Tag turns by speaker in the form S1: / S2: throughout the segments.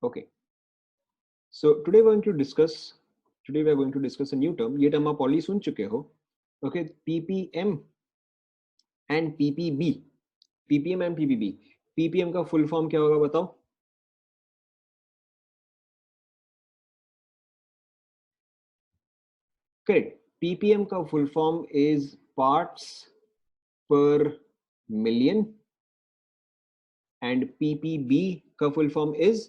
S1: Okay, so today we are going to discuss a new term. ये term आप already सुन चुके हो. Okay, PPM and PPB. PPM and PPB. PPM का full form क्या होगा बताओ? Correct. PPM का full form is parts per million and PPB का full form is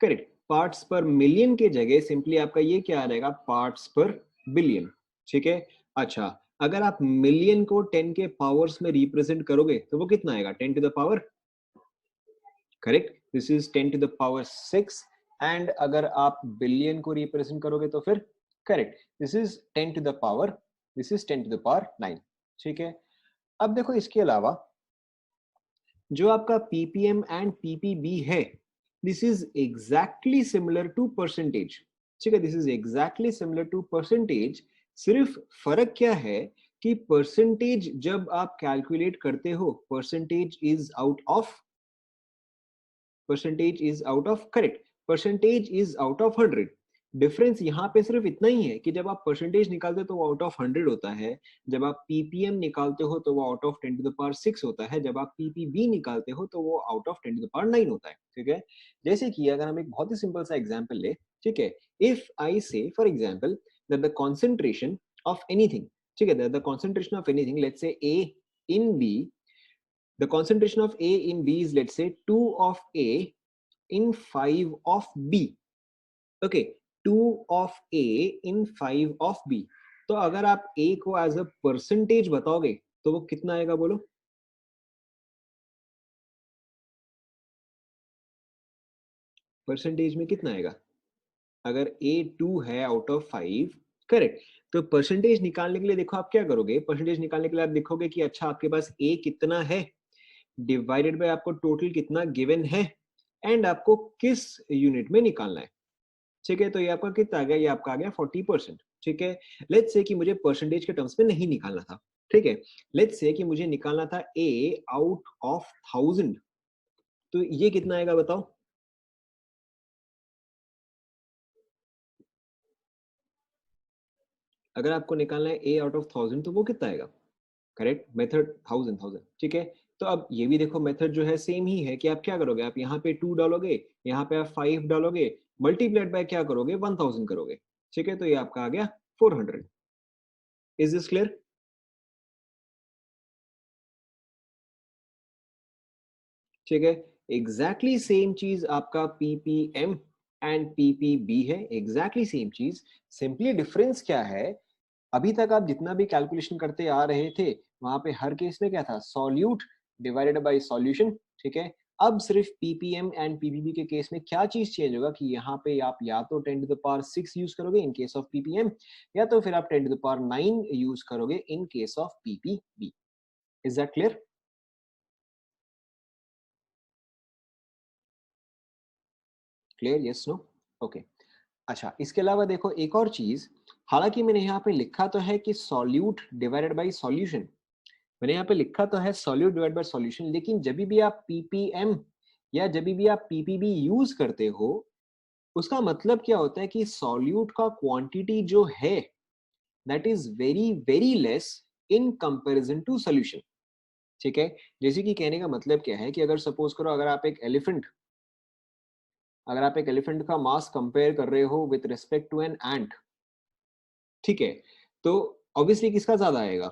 S1: correct. Parts पर मिलियन के जगह सिंपली आपका ये क्या आ जाएगा, पार्ट्स पर बिलियन. ठीक है. अच्छा, अगर आप मिलियन को 10 के पावर्स में रिप्रेजेंट करोगे तो वो कितना आएगा, 10 to the power. Correct, this is 10 to the power 6. And अगर आप बिलियन को रिप्रेजेंट करोगे तो फिर correct, this is 10 to the power, this is 10 to the power 9. ठीक है. अब देखो इसके अलावा जो आपका पीपीएम एंड पीपीबी है, this is exactly similar to percentage. ठीक है, this is exactly similar to percentage. सिर्फ फर्क क्या है कि परसेंटेज जब आप कैलकुलेट करते हो, percentage is out of correct, percentage is out of 100. Difference यहाँ पे सिर्फ इतना ही है कि जब आप परसेंटेज निकालते हो तो वो आउट ऑफ 100 होता है, जब आप पीपीएम निकालते हो तो वो out of 10 to the power 6 होता है, जब आप पीपीबी निकालते हो तो वो out of 10 to the power 9 होता है. ठीक है. जैसे कि अगर हम एक बहुत ही सिंपल सा एग्जांपल ले, ठीक है, if I say for example that the concentration of anything, ठीक है, the concentration of anything, let's say A in B, the concentration of A in B is, let's say, 2 of A in 5 of B. Okay, 2 of A in 5 of B. तो अगर आप A को as a percentage बताओगे तो वो कितना आएगा बोलो. परसेंटेज में कितना आएगा अगर A 2 है आउट ऑफ 5. करेक्ट. तो परसेंटेज निकालने के लिए देखो आप क्या करोगे, परसेंटेज निकालने के लिए आप देखोगे कि अच्छा आपके पास A कितना है डिवाइडेड बाय आपको टोटल कितना गिवन है एंड आपको किस यूनिट में निकालना है. ठीक है. तो ये आपका कितना आ गया, ये आपका आ गया 40%. ठीक है. लेट्स से कि मुझे परसेंटेज के टर्म्स में नहीं निकालना था. ठीक है. लेट्स से कि मुझे निकालना था ए आउट ऑफ 1000. तो ये कितना आएगा बताओ. अगर आपको निकालना है ए आउट ऑफ 1000 तो वो कितना आएगा. Correct, method 1000. ठीक है. तो अब ये भी देखो मेथड जो है सेम ही है कि आप क्या करोगे, आप यहाँ पे 2 डालोगे, यहाँ पे आप 5 डालोगे, मल्टीप्लाइड बाय क्या करोगे, 1000 करोगे. ठीक है. तो ये आपका आ गया 400. Is this clear. ठीक है. एग्जैक्टली सेम चीज आपका पीपीएम एंड पीपीबी है, एग्जैक्टली सेम चीज. सिंपली डिफरेंस क्या है, अभी तक आप जितना भी कैलकुलेशन करते आ रहे थे वहां पे हर केस में क्या था, सॉल्यूट डिवाइडेड बाय सॉल्यूशन. ठीक है. अब सिर्फ पीपीएम एंड पीपीबी के केस में क्या चीज चेंज होगा कि यहाँ पे आप या तो 10 टू द पावर 6 यूज करोगे इन केस ऑफ पीपीएम, या तो फिर आप 10 टू द पावर 9 यूज करोगे in case of PPB. Is that clear. Clear, yes, no. Okay. अच्छा, इसके अलावा देखो एक और चीज, हालांकि मैंने यहाँ पे लिखा तो है कि सॉल्यूट डिवाइडेड बाय सॉल्यूशन, मैंने यहाँ पे लिखा तो है सॉल्यूट डिवाइड बाय सॉल्यूशन, लेकिन जब भी आप पीपीएम या जब भी आप पीपीबी यूज करते हो उसका मतलब क्या होता है कि सॉल्यूट का क्वांटिटी जो है that is very very less in comparison to solution. ठीक है. जैसे कि कहने का मतलब क्या है कि अगर सपोज करो अगर आप एक एलिफेंट का मास कंपेयर कर रहे हो with respect to an ant, ठीक है, तो ऑब्वियसली किसका ज्यादा आएगा.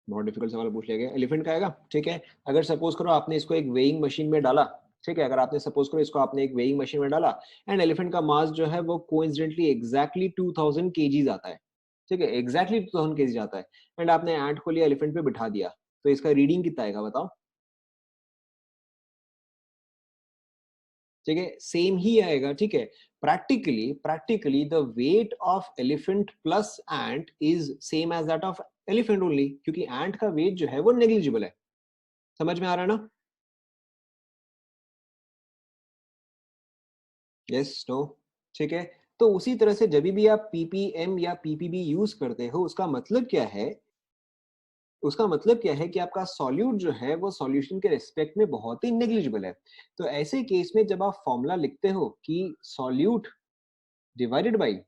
S1: बहुत डिफिकल्ट सवाल पूछ लिया गया, एलिफेंट का आएगा. ठीक है. अगर सपोज करो आपने इसको एक वेइंग मशीन में डाला, ठीक है, अगर आपने सपोज करो इसको आपने एक वेइंग मशीन में डाला एंड एलिफेंट का मास जो है वो कोइंसिडेंटली एग्जैक्टली 2000 केजीज आता है. ठीक है, एग्जैक्टली 2000 केजीज आता है एंड आपने एंट को लिया एलिफेंट पे बिठा दिया, तो इसका रीडिंग कितना आएगा बताओ. ठीक है, सेम ही आएगा. ठीक है. Practically the weight of elephant plus ant is same as that of elephant only, क्योंकि एंट का वेट जो है वो नेग्लिजिबल है. समझ में आ रहा है ना. Yes, no. ठीक है. तो उसी तरह से जब भी आप पीपीएम या पीपीबी यूज करते हो उसका मतलब क्या है उसका मतलब क्या है कि आपका सॉल्यूट जो है वो सॉल्यूशन के रिस्पेक्ट में बहुत ही नेग्लिजिबल है। तो ऐसे केस में जब आप फॉर्मूला लिखते हो कि सॉल्यूट डिवाइडेड बाय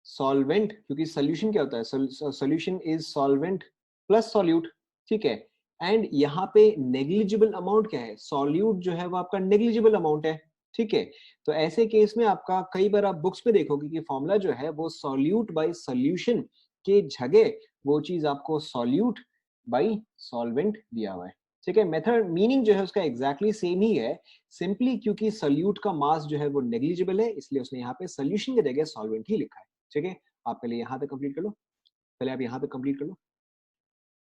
S1: सॉल्वेंट, क्योंकि सोल्यूशन क्या होता है, solution is solvent plus solute, ठीक है। एंड यहाँ पे नेग्लिजिबल अमाउंट क्या है, सॉल्यूट जो है वो आपका नेग्लिजिबल अमाउंट है, ठीक है। तो ऐसे केस में आपका कई बार आप बुक्स में देखोगे कि फॉर्मूला जो है वो सॉल्यूट बाय सोल्यूशन के जगह वो चीज आपको सॉल्यूट बाय सॉल्वेंट दिया हुआ है, ठीक है। मेथड मीनिंग जो है उसका एग्जैक्टली सेम ही है, सिंपली क्योंकि सोल्यूट का मास जो है वो नेग्लिजिबल है इसलिए उसने यहाँ पे सोल्यूशन की जगह सॉल्वेंट ही लिखा है, ठीक है। आप पहले यहाँ तक कंप्लीट कर लो, पहले आप यहाँ तक कंप्लीट कर लो,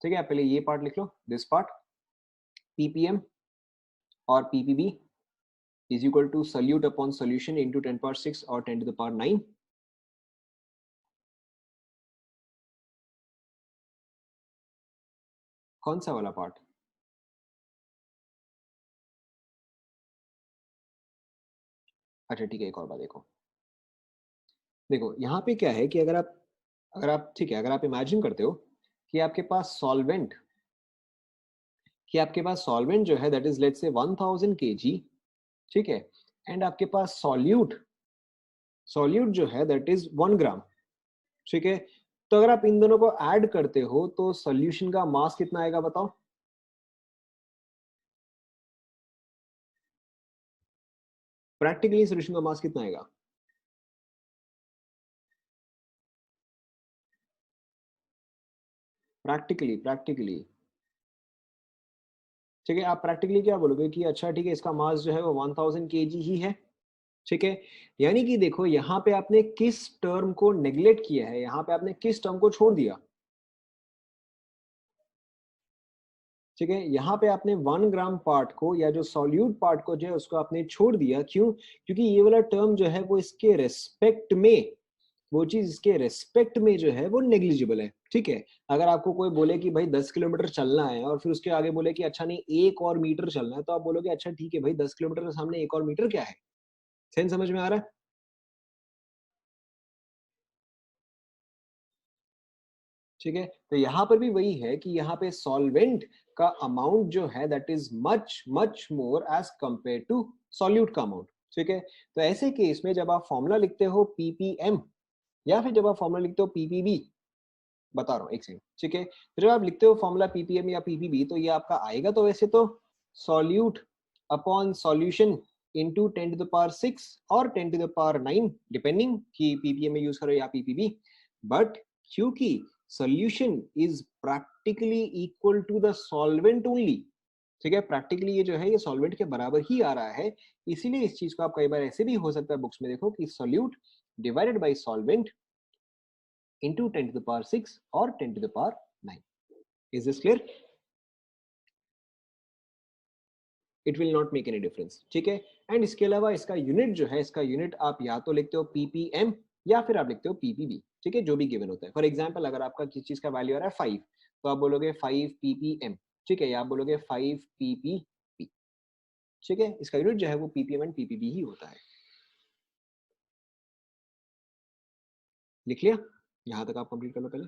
S1: ठीक है। आप पहले ये पार्ट लिख लो, दिस पार्ट पीपीएम और PPB is equal to solute upon solution into 10 power 6 और 10 टू द पावर 9। कौन सा वाला पार्ट? अच्छा ठीक है, एक और बात देखो, देखो यहाँ पे क्या है कि अगर आप ठीक है, अगर आप इमेजिन करते हो कि आपके पास सॉल्वेंट, जो है that is let's say 1000 kg, ठीक है। एंड आपके पास सॉल्यूट जो है दैट इज 1 ग्राम, ठीक है। तो अगर आप इन दोनों को ऐड करते हो तो सॉल्यूशन का मास कितना आएगा बताओ? प्रैक्टिकली सॉल्यूशन का मास कितना आएगा? प्रैक्टिकली ठीक है, आप प्रैक्टिकली क्या बोलोगे कि अच्छा ठीक है इसका मास जो है वो 1000 kg ही है, ठीक है। यानी कि देखो यहाँ पे आपने किस टर्म को नेग्लेक्ट किया है, यहाँ पे आपने किस टर्म को छोड़ दिया, ठीक है। यहाँ पे आपने 1 ग्राम पार्ट को या जो सॉल्यूट पार्ट को जो है उसको आपने छोड़ दिया, क्यों? क्योंकि ये वाला टर्म जो है वो इसके रेस्पेक्ट में, वो चीज इसके रेस्पेक्ट में जो है वो नेग्लिजिबल है, ठीक है। अगर आपको कोई बोले कि भाई 10 किलोमीटर चलना है और फिर उसके आगे बोले कि अच्छा नहीं 1 और मीटर चलना है, तो आप बोलोगे अच्छा ठीक है भाई 10 किलोमीटर के सामने 1 और मीटर क्या है। सेंस समझ में आ रहा है? ठीक है, तो यहाँ पर भी वही है कि यहाँ पे सॉल्वेंट का अमाउंट जो है that is much much more as compare to solute का अमाउंट, ठीक है। तो ऐसे केस में जब आप फॉर्मूला लिखते हो पीपीएम या फिर जब आप फॉर्मूला लिखते हो पीपीबी, बता रहा हूँ एक सेकंड, ठीक है। तो जब आप लिखते हो फॉर्मूला पीपीएम या पीपीबी तो ये आपका आएगा तो वैसे तो solute upon solution into 10 to the power 6 और 10 टू द पावर 9 डिपेंडिंग कि पीपीएम में यूज करो या पीपीबी। बट क्योंकि solution is practically equal to the solvent only, ठीक है, प्रैक्टिकली ये जो है ये सॉल्वेंट के बराबर ही आ रहा है, इसीलिए इस चीज को आप कई बार ऐसे भी हो सकता है बुक्स में देखो कि solute divided by solvent into 10 to the power 6 or 10 to the power 9. Is this clear? It will not make any difference, ठीक है। एंड इसके अलावा इसका यूनिट जो है, इसका यूनिट आप या तो लिखते हो पीपीएम या फिर आप लिखते हो पीपीबी, ठीक है, जो भी गिवन होता है। फॉर एग्जाम्पल अगर आपका किस चीज का वैल्यू आ रहा है 5, तो आप बोलोगे 5 पीपीएम, ठीक है, या आप बोलोगे 5 पीपीबी, ठीक है। इसका यूनिट जो है वो पीपीएम एंड पीपीबी ही होता है। लिख लिया? यहां तक आप कंप्लीट कर लो पहले।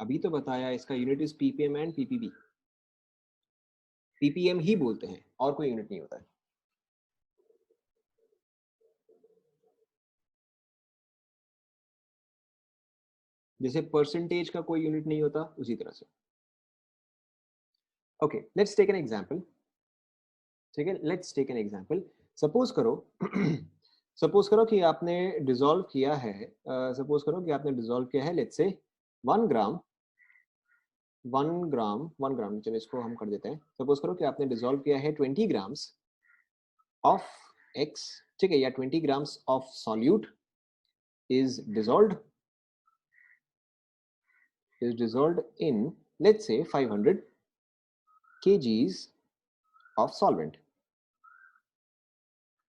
S1: अभी तो बताया इसका unit is PPM and PPB, PPM ही बोलते हैं और कोई यूनिट नहीं होता है। जैसे परसेंटेज का कोई यूनिट नहीं होता उसी तरह से। Okay, let's take an example, ठीक है, let's take an example. Suppose करो सपोज करो कि आपने डिसॉल्व किया है, सपोज करो कि आपने डिसॉल्व किया है लेट्स से 1 ग्राम, 1 ग्राम चलो इसको हम कर देते हैं। सपोज करो कि आपने डिसॉल्व किया है 20 ग्राम्स ऑफ एक्स, ठीक है, या 20 grams of solute is dissolved in let's say 500 kgs of solvent.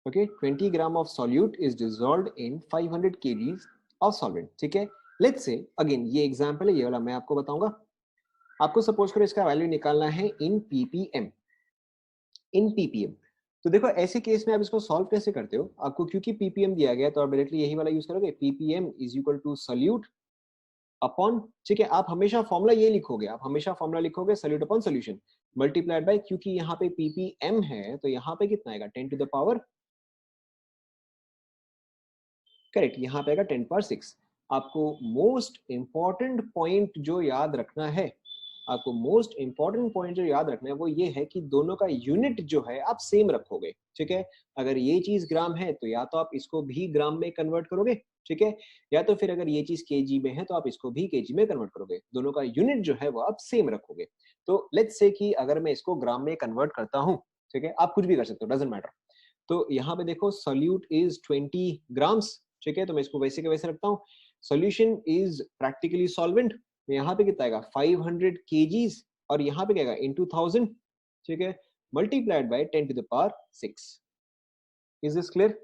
S1: Okay, 20 gram of solute is dissolved in 500 kgs of solvent, ठीक है। लेट्स से अगेन ये एग्जांपल है, ये वाला मैं आपको बताऊंगा। आपको सपोज करो इसका वैल्यू निकालना है इन पीपीएम, तो देखो ऐसे केस में आप इसको सॉल्व कैसे करते हो, आपको क्योंकि पीपीएम दिया गया तो आप डायरेक्टली यही वाला यूज करोगे, PPM is equal to solute upon, ठीक है, आप हमेशा फॉर्मूला ये लिखोगे, आप हमेशा फॉर्मूला लिखोगे solute upon solution multiplied by, क्योंकि यहाँ पे पीपीएम है तो यहाँ पे कितना आएगा 10 टू द पावर, करेक्ट, यहाँ पे आएगा 10 पावर 6। आपको मोस्ट इंपॉर्टेंट पॉइंट जो याद रखना है, आपको मोस्ट इंपॉर्टेंट पॉइंट जो याद रखना है वो ये है कि दोनों का यूनिट जो है आप सेम रखोगे, ठीक है। अगर ये चीज ग्राम है तो या तो आप इसको भी ग्राम में कन्वर्ट करोगे, ठीक है, या तो फिर अगर ये चीज केजी में है तो आप इसको भी केजी में कन्वर्ट करोगे, दोनों का यूनिट जो है वो आप सेम रखोगे। तो लेट्स से कि अगर मैं इसको ग्राम में कन्वर्ट करता हूँ, ठीक है, आप कुछ भी कर सकते हो, डजंट मैटर। तो यहाँ पे देखो सोल्यूट इज 20 ग्राम्स, ठीक है, तो मैं इसको वैसे के वैसे रखता हूँ। सोल्यूशन इज प्रैक्टिकली सॉल्वेंट, तो यहाँ पे कितना आएगा 500 केजीज, और यहाँ पे क्या आएगा इनटू 1000, ठीक है, multiplied by 10 to the power 6। Is this clear?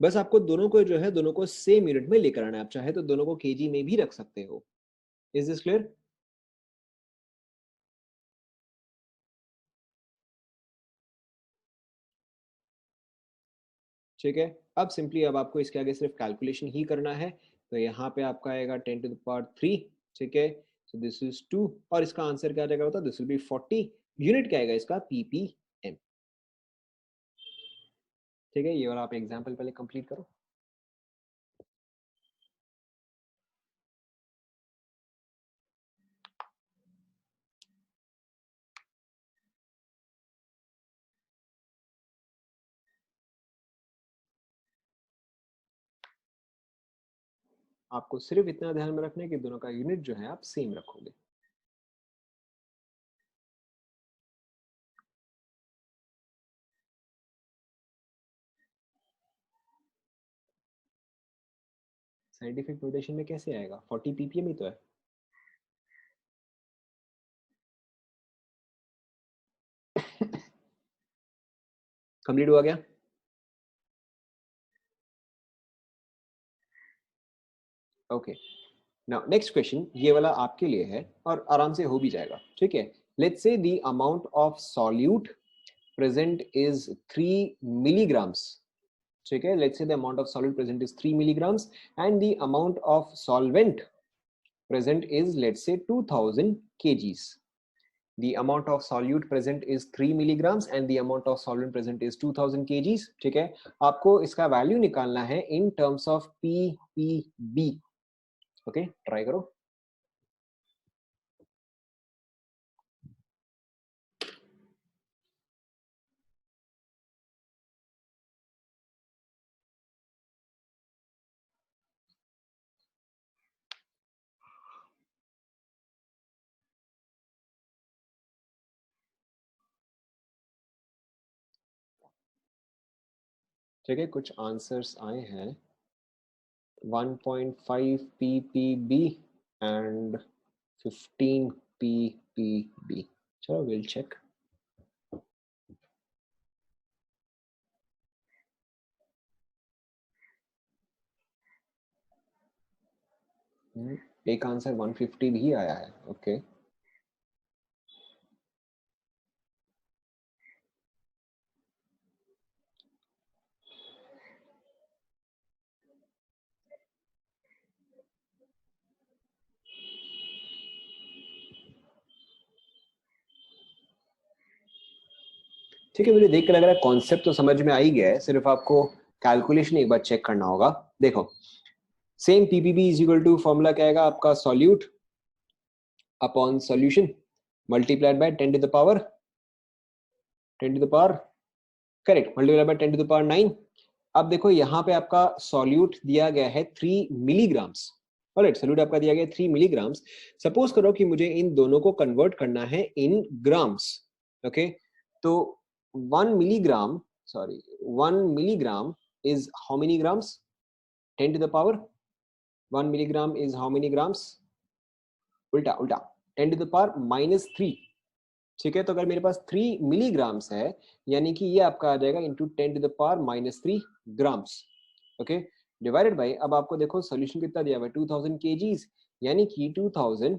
S1: बस आपको दोनों को जो है दोनों को सेम यूनिट में लेकर आना है, आप चाहे तो दोनों को केजी में भी रख सकते हो। Is this clear? ठीक है, अब सिंपली अब आपको इसके आगे सिर्फ कैलकुलेशन ही करना है। तो यहाँ पे आपका आएगा 10 टू द पावर 3, ठीक है, सो दिस इज 2, और इसका आंसर क्या जाएगा होता है, दिस विल बी 40। यूनिट क्या आएगा इसका, पीपीएम, ठीक है। ये वाला आप एग्जांपल पहले कंप्लीट करो। आपको सिर्फ इतना ध्यान में रखना है कि दोनों का यूनिट जो है आप सेम रखोगे। साइंटिफिक नोटेशन में कैसे आएगा, 40 पीपीएम ही तो है। कंप्लीट हुआ गया। ओके, नाउ नेक्स्ट क्वेश्चन, ये वाला आपके लिए है और आराम से हो भी जाएगा, ठीक है। लेट्स से the amount of solute present is 3 milligrams, ठीक है, let's say the amount of solute present is 3 milligrams and the amount of solvent present is, let's say, 2000 kgs. The amount of solute present is 3 milligrams and the amount of solvent present is 2000 kgs, ठीक है। आपको इसका value निकालना है in terms of ppb, okay, try करो। ठीक है, कुछ आंसर्स आए हैं, 1.5 ppb and 15 ppb। चलो विल चेक। एक आंसर 150 भी आया है, ओके। ठीक है, मुझे देख कर लग रहा है कॉन्सेप्ट तो समझ में आ ही गया है, सिर्फ आपको कैलकुलेशन एक बार चेक करना होगा। देखो, same PPB is equal to formula क्या आएगा आपका, solute upon solution multiplied by 10 to the power, 10 to the power, correct, multiplied by 10 to the power 9। अब देखो यहाँ पे आपका सॉल्यूट दिया गया है 3 मिलीग्राम्स, ऑलराइट, सॉल्यूट आपका दिया गया है 3 मिलीग्राम्स। सपोज करो कि मुझे इन दोनों को कन्वर्ट करना है इन ग्राम्स, ओके। तो 1 milligram, sorry, 1 milligram is how many grams, 10 to the power, 1 milligram is how many grams, उल्टा उल्टा, 10 to the power -3, ठीक है। तो अगर मेरे पास 3 मिलीग्राम्स है, यानी कि ये आपका आ जाएगा into 10 to the power -3 grams, okay, divided by, अब आपको देखो सोल्यूशन कितना दिया हुआ है 2000 केजीज, यानी कि 2000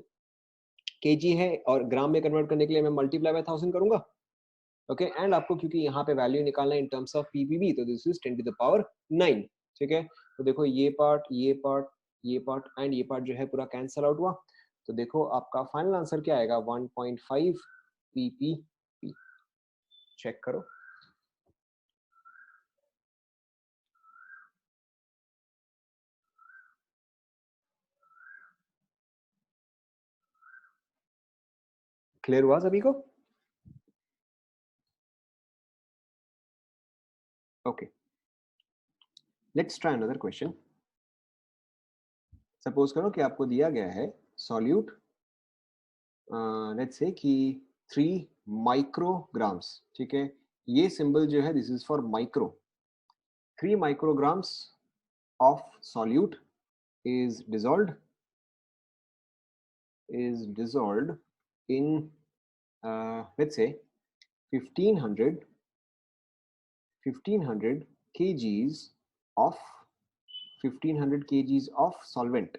S1: केजी है और ग्राम में कन्वर्ट करने के लिए मैं मल्टीप्लाई बाय 1000 करूंगा, ओके एंड आपको क्योंकि यहाँ पे वैल्यू निकालना इन टर्म्स ऑफ पीपीबी, तो this is 10 to the power 9, ठीक है। तो देखो ये पार्ट, ये पार्ट, ये पार्ट एंड ये पार्ट जो है पूरा कैंसल आउट हुआ, तो देखो आपका फाइनल आंसर क्या आएगा, 1.5 पीपीबी। चेक करो। क्लियर हुआ सभी को? Okay, let's try another question. Suppose करो कि आपको दिया गया है सॉल्यूट, लेट्स से कि 3 माइक्रोग्राम्स, ठीक है। ये सिंबल जो है this is for micro. 3 micrograms of solute is dissolved in let's say 1500 kgs of 1500 kgs of solvent,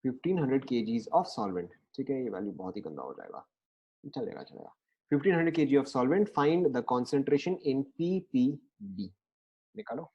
S1: 1500 kgs of solvent, ठीक है। ये वैल्यू बहुत ही गंदा हो जाएगा, चलेगा चलेगा। 1500 kg of solvent, find the concentration in ppb। निकालो।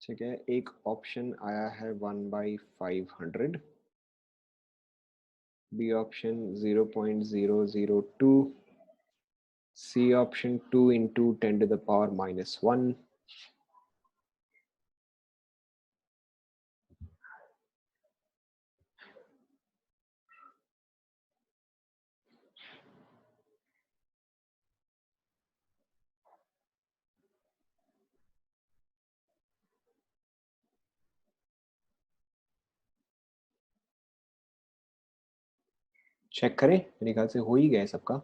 S1: ठीक है, एक ऑप्शन आया है 1/500, B option 0.002, C option 2 into 10 to the power -1, चेक करें, मेरे ख्याल से हो ही गया है सबका।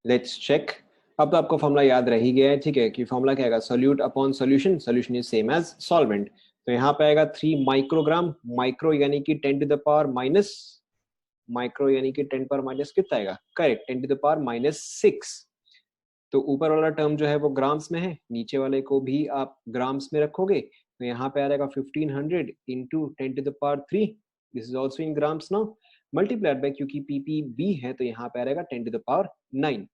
S1: Let's check. अब तो आपको फॉर्मूला याद रह ही गया है, ठीक है, कि फॉर्मूला क्या आएगा, solute upon solution, solution is same as solvent. तो यहाँ पे आएगा 3 माइक्रोग्राम, माइक्रो यानी कि 10 to the power minus, micro यानी कि 10 पर माइनस कितना आएगा, करेक्ट, 10 टू द पावर -6। तो ऊपर वाला टर्म जो है वो ग्राम्स में है, नीचे वाले को भी आप ग्राम्स में रखोगे, तो यहाँ पे आ जाएगा 1500 into 10 to the power 3, this is also in grams now, multiplied by, क्योंकि पीपीबी है तो यहाँ पे आ जाएगा 10 टू द पावर 9।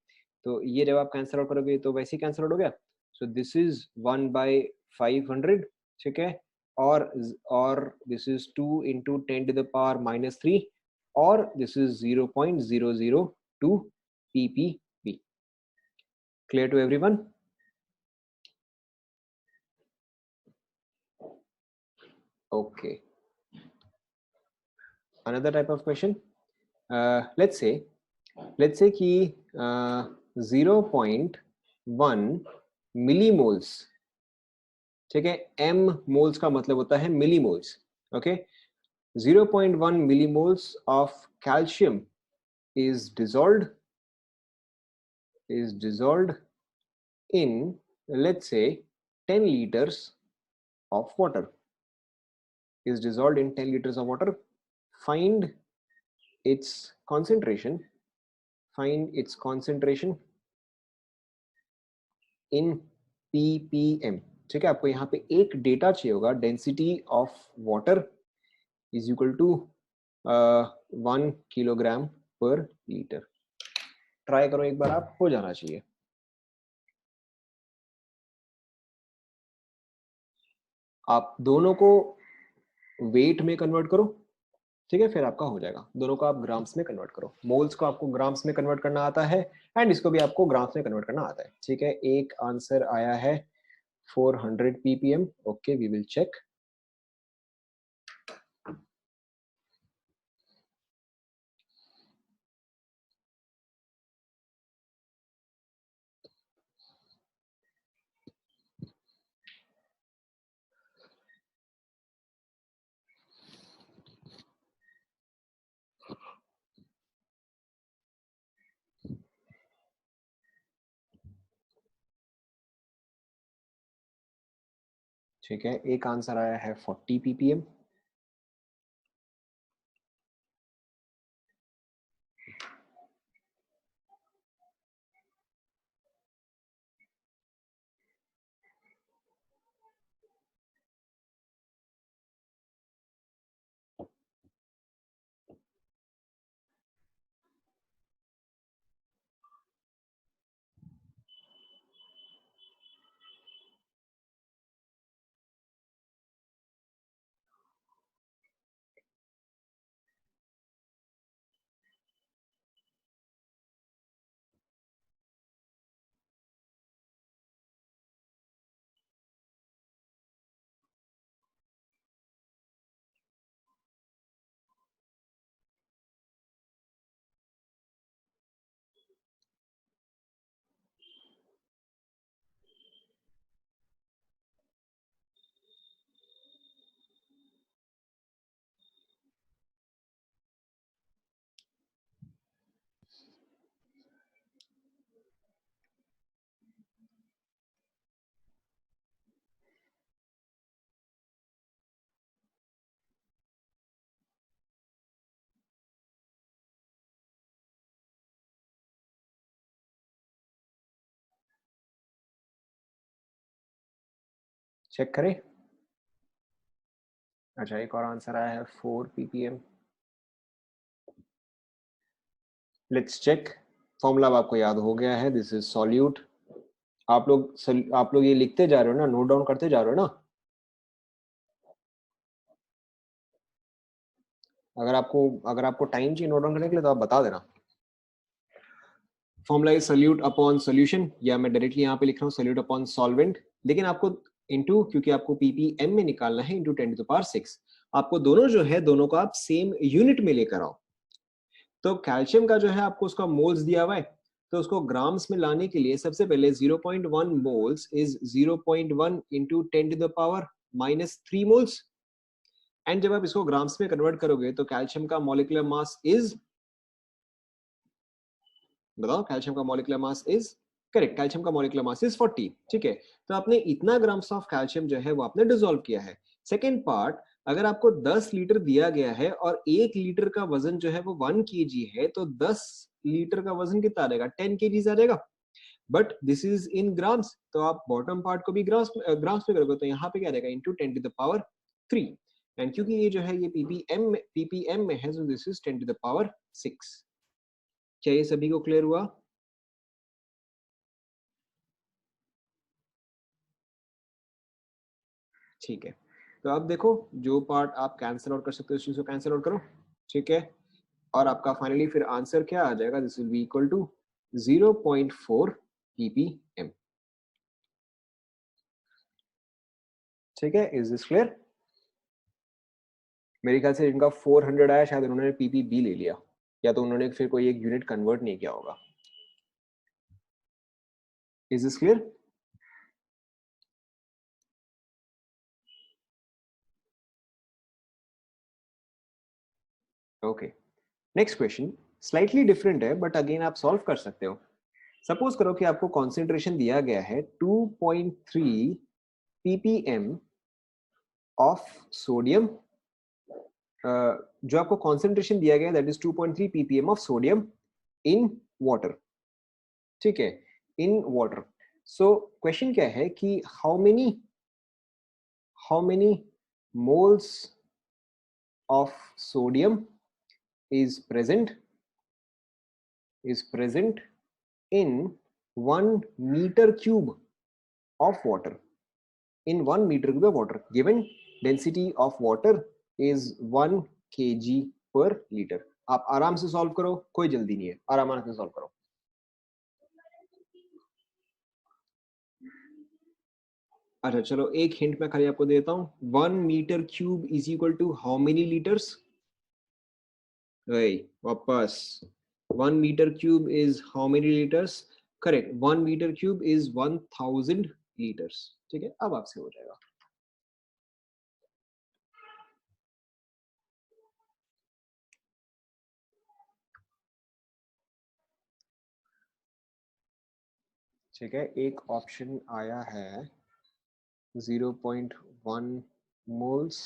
S1: तो ये जब आप कैंसिल आउट करोगे तो वैसे ही कैंसिल आउट हो गया। सो दिस इज 1/500, ठीक है, और this is 2 into 10 to the power -3, और this is 0.002 ppb। Clear to everyone? Okay. Another type of question. Let's say कि 0.1 मिलीमोल्स, ठीक है, m मोल्स का मतलब होता है millimoles, okay. 0.1 millimoles of calcium is dissolved in, let's say, 10 liters of water, is dissolved in 10 liters of water. Find its concentration, in ppm, ठीक है। आपको यहाँ पे एक डेटा चाहिए होगा, density of water is equal to 1 kilogram per litre. Try करो एक बार, आप हो जाना चाहिए। आप दोनों को वेट में कन्वर्ट करो, ठीक है, फिर आपका हो जाएगा। दोनों को आप ग्राम्स में कन्वर्ट करो, मोल्स को आपको ग्राम्स में कन्वर्ट करना आता है एंड इसको भी आपको ग्राम्स में कन्वर्ट करना आता है, ठीक है। एक आंसर आया है 400 ppm, okay, we will check. ठीक है, एक आंसर आया है 40 ppm। चेक करें। अच्छा, एक और आंसर आया है 4 ppm। Let's check. फॉर्मूला अब आपको याद हो गया है, दिस इज सॉल्यूट। आप लोग ये लिखते जा रहे हो ना, नोट डाउन करते जा रहे हो ना? अगर आपको टाइम चाहिए नोट डाउन करने के लिए तो आप बता देना। Formula is solute upon solution, या मैं डायरेक्टली यहाँ पे लिख रहा हूँ सोल्यूट अपॉन सॉल्वेंट, लेकिन आपको इनटू, क्योंकि आपको पीपीएम में निकालना है, इनटू 10 टू द पावर 6। आपको दोनों जो है, दोनों को आप सेम यूनिट में लेकर आओ। तो कैल्शियम का जो है आपको उसका मोल्स दिया हुआ है, तो उसको ग्राम्स में लाने के लिए सबसे पहले 0.1 moles is 0.1 into 10 to the power -3 moles. And जब आप इसको ग्राम्स में कन्वर्ट करोगे तो कैल्शियम का मॉलिक्यूलर मास इज, बताओ, कैल्शियम का molecular mass is, correct, calcium का मॉलिक्यूलर मास इज 40। ठीक है, तो आपने इतना ग्राम्स ऑफ कैल्शियम जो है वो आपने डिसॉल्व किया है। सेकेंड पार्ट, अगर आपको 10 लीटर दिया गया है और 1 लीटर का वजन जो है वो 1 kg है, तो 10 लीटर का वजन कितना आ जाएगा? 10 kg आ जाएगा। But this is in grams, तो आप बॉटम पार्ट को भी ग्राम्स में करोगे, तो यहाँ पे क्या रहेगा? Into 10 to the power 3। And क्योंकि ये जो है ये पीपीएम में है, so this is 10 to the power 6। क्या ये सभी को क्लियर हुआ? ठीक है, तो अब देखो, जो पार्ट आप कैंसिल आउट कर सकते हो उस चीज को कैंसिल आउट करो। ठीक है, और आपका फाइनली फिर आंसर क्या आ जाएगा? This will be equal to 0.4 ppm। ठीक है, इज दिस क्लियर? मेरे ख्याल से इनका 400 आया, शायद उन्होंने पीपीबी ले लिया, या तो उन्होंने फिर कोई एक यूनिट कन्वर्ट नहीं किया होगा। Is this clear? Okay, next question slightly different है, बट अगेन आप सॉल्व कर सकते हो। सपोज करो कि आपको कॉन्सेंट्रेशन दिया गया है 2.3 ppm ऑफ सोडियम। जो आपको कॉन्सेंट्रेशन दिया गया है that is 2.3 ppm of sodium in water. ठीक है, इन वाटर। सो क्वेश्चन क्या है कि how many moles of sodium is present in 1 meter cube of water, in 1 meter cube of water, given density of water is 1 kg per liter। आप आराम से solve करो, कोई जल्दी नहीं है, आराम से सॉल्व करो। अच्छा चलो, एक हिंट मैं खाली आपको देता हूं। 1 meter cube is equal to how many litres? Right, वापस 1 meter cube is how many liters? Correct, 1 meter cube is 1000 liters। ठीक है, अब आपसे हो जाएगा। ठीक है, एक ऑप्शन आया है 0.1 moles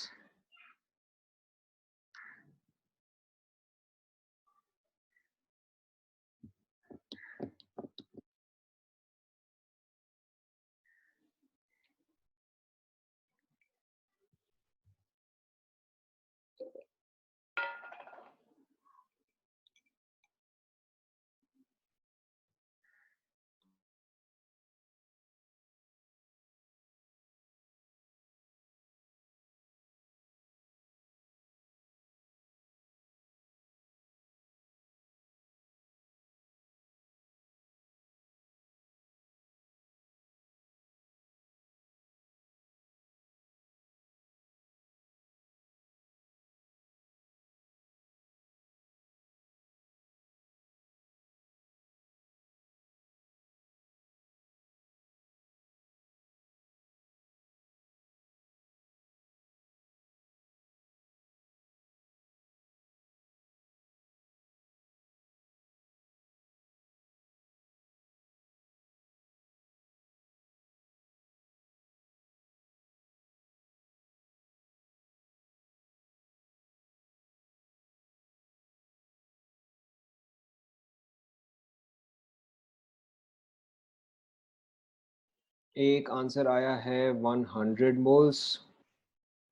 S1: एक आंसर आया है 100 मोल्स,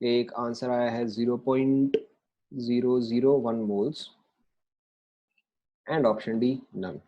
S1: एक आंसर आया है 0.001 moles and option D none.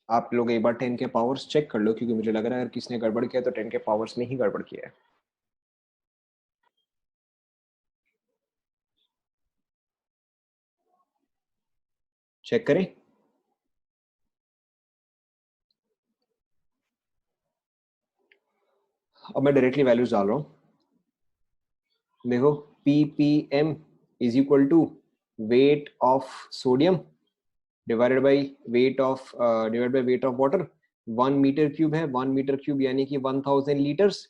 S1: आप लोग एक बार 10 के पावर्स चेक कर लो, क्योंकि मुझे लग रहा है अगर किसने गड़बड़ किया तो 10 के पावर्स ने ही गड़बड़ किया है। चेक करें। अब मैं डायरेक्टली वैल्यूज डाल रहा हूँ। देखो, ppm is equal to weight of sodium divided by weight of water. 1 metre cube है, 1 मीटर क्यूब यानी कि 1000 लीटर्स।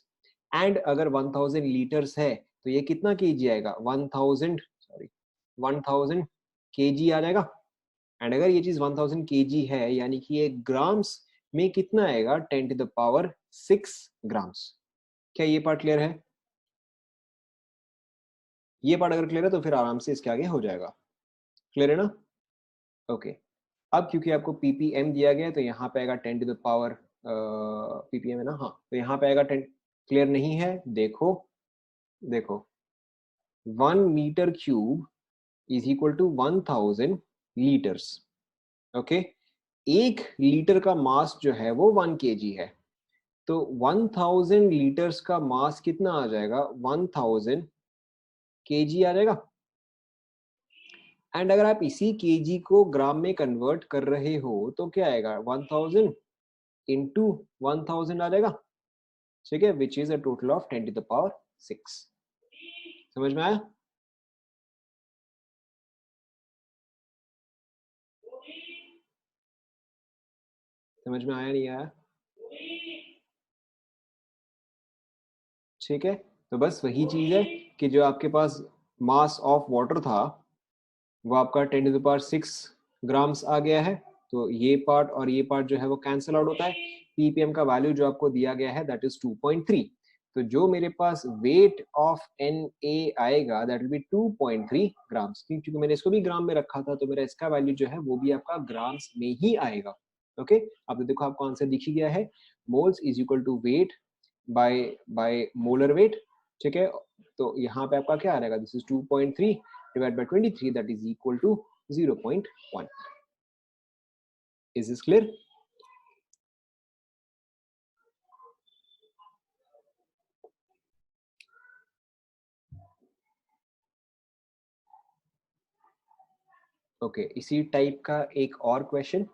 S1: एंड अगर 1000 लीटर्स है तो ये कितना केजी आएगा, 1000 केजी आ जाएगा। एंड अगर ये चीज 1000 केजी है यानी कि ये ग्राम्स में कितना आएगा, 10⁶ ग्राम्स। क्या ये पार्ट क्लियर है? ये पार्ट अगर क्लियर है तो फिर आराम से इसके आगे हो जाएगा। क्लियर है ना? ओके। अब क्योंकि आपको ppm दिया गया है तो यहाँ पे आएगा 10⁻, ppm है ना, हाँ, तो यहाँ पे आएगा 10। क्लियर नहीं है? देखो देखो, 1 metre cube is equal to 1000 litres. Okay, 1 litre का मास जो है वो 1 kg है, तो 1000 लीटर्स का मास कितना आ जाएगा, 1000 kg आ जाएगा। एंड अगर आप इसी kg को ग्राम में कन्वर्ट कर रहे हो तो क्या आएगा, 1000 इंटू 1000 आ जाएगा। ठीक है, which is a total of 10⁶। समझ में आया? समझ में आया नहीं आया? ठीक है, तो बस वही चीज है कि जो आपके पास मास ऑफ वाटर था वो आपका 10⁶ ग्राम्स आ गया है, तो ये पार्ट और ये पार्ट जो है वो कैंसिल आउट होता है। ppm का वैल्यू जो आपको दिया गया है दैट इज 2.3। तो जो मेरे पास वेट ऑफ Na आएगा दैट विल बी 2.3 ग्राम्स, क्योंकि मैंने इसको भी ग्राम में रखा था तो मेरा इसका वैल्यू जो है वो भी आपका ग्राम्स में ही आएगा। ओके, अब तो देखो आपको आंसर दिख ही गया है, moles is equal to weight by molar weight. ठीक है, तो यहाँ पे आपका क्या आ जाएगा, दिस इज 2.3 divided by 23 that is equal to 0.1. Is this clear? Okay, इसी टाइप का एक और question.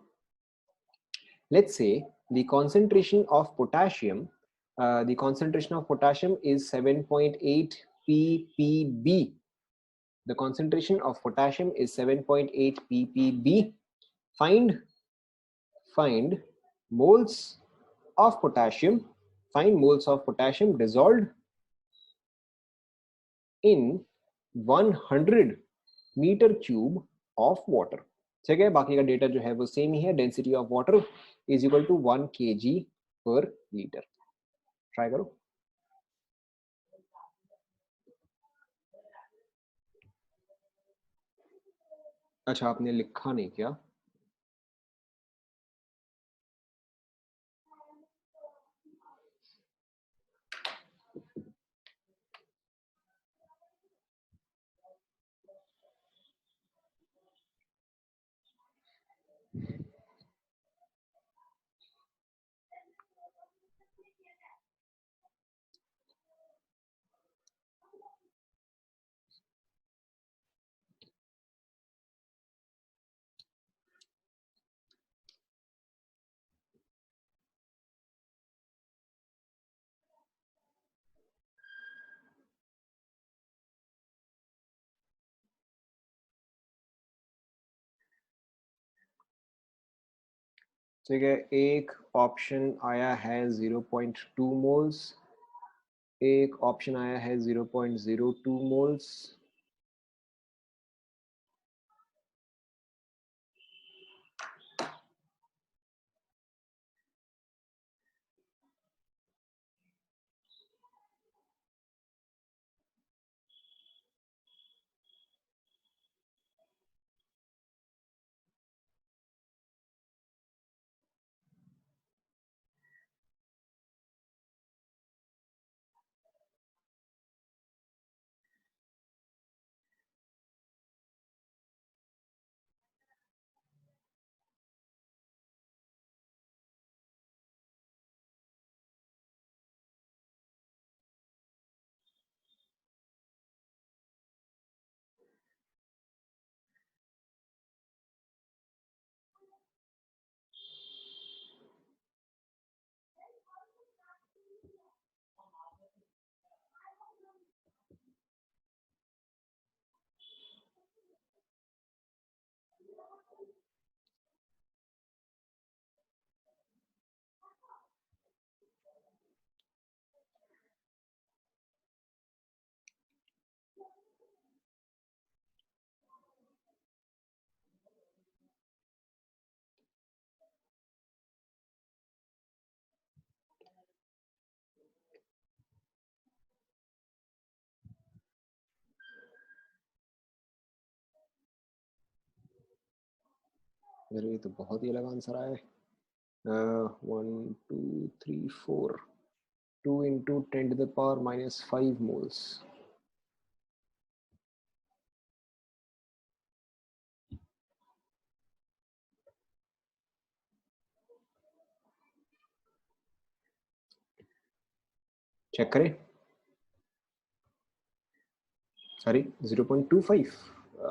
S1: Let's say the concentration of potassium, is 7.8 ppb. The concentration of potassium is 7.8 ppb. Find moles of potassium. Find moles of potassium dissolved in 100 metre cube of water. ठीक है, बाकी का data जो है वो सेम ही है. Density of water is equal to 1 kg per litre. Try करो. अच्छा, आपने लिखा नहीं क्या? ठीक है, एक ऑप्शन आया है 0.2 मोल्स, एक ऑप्शन आया है 0.02 मोल्स. अरे ये तो बहुत ही अलग आंसर आया है. 1 2 3 4 2 into 10 to the power minus 5 moles. Check करें. सॉरी, 0.25.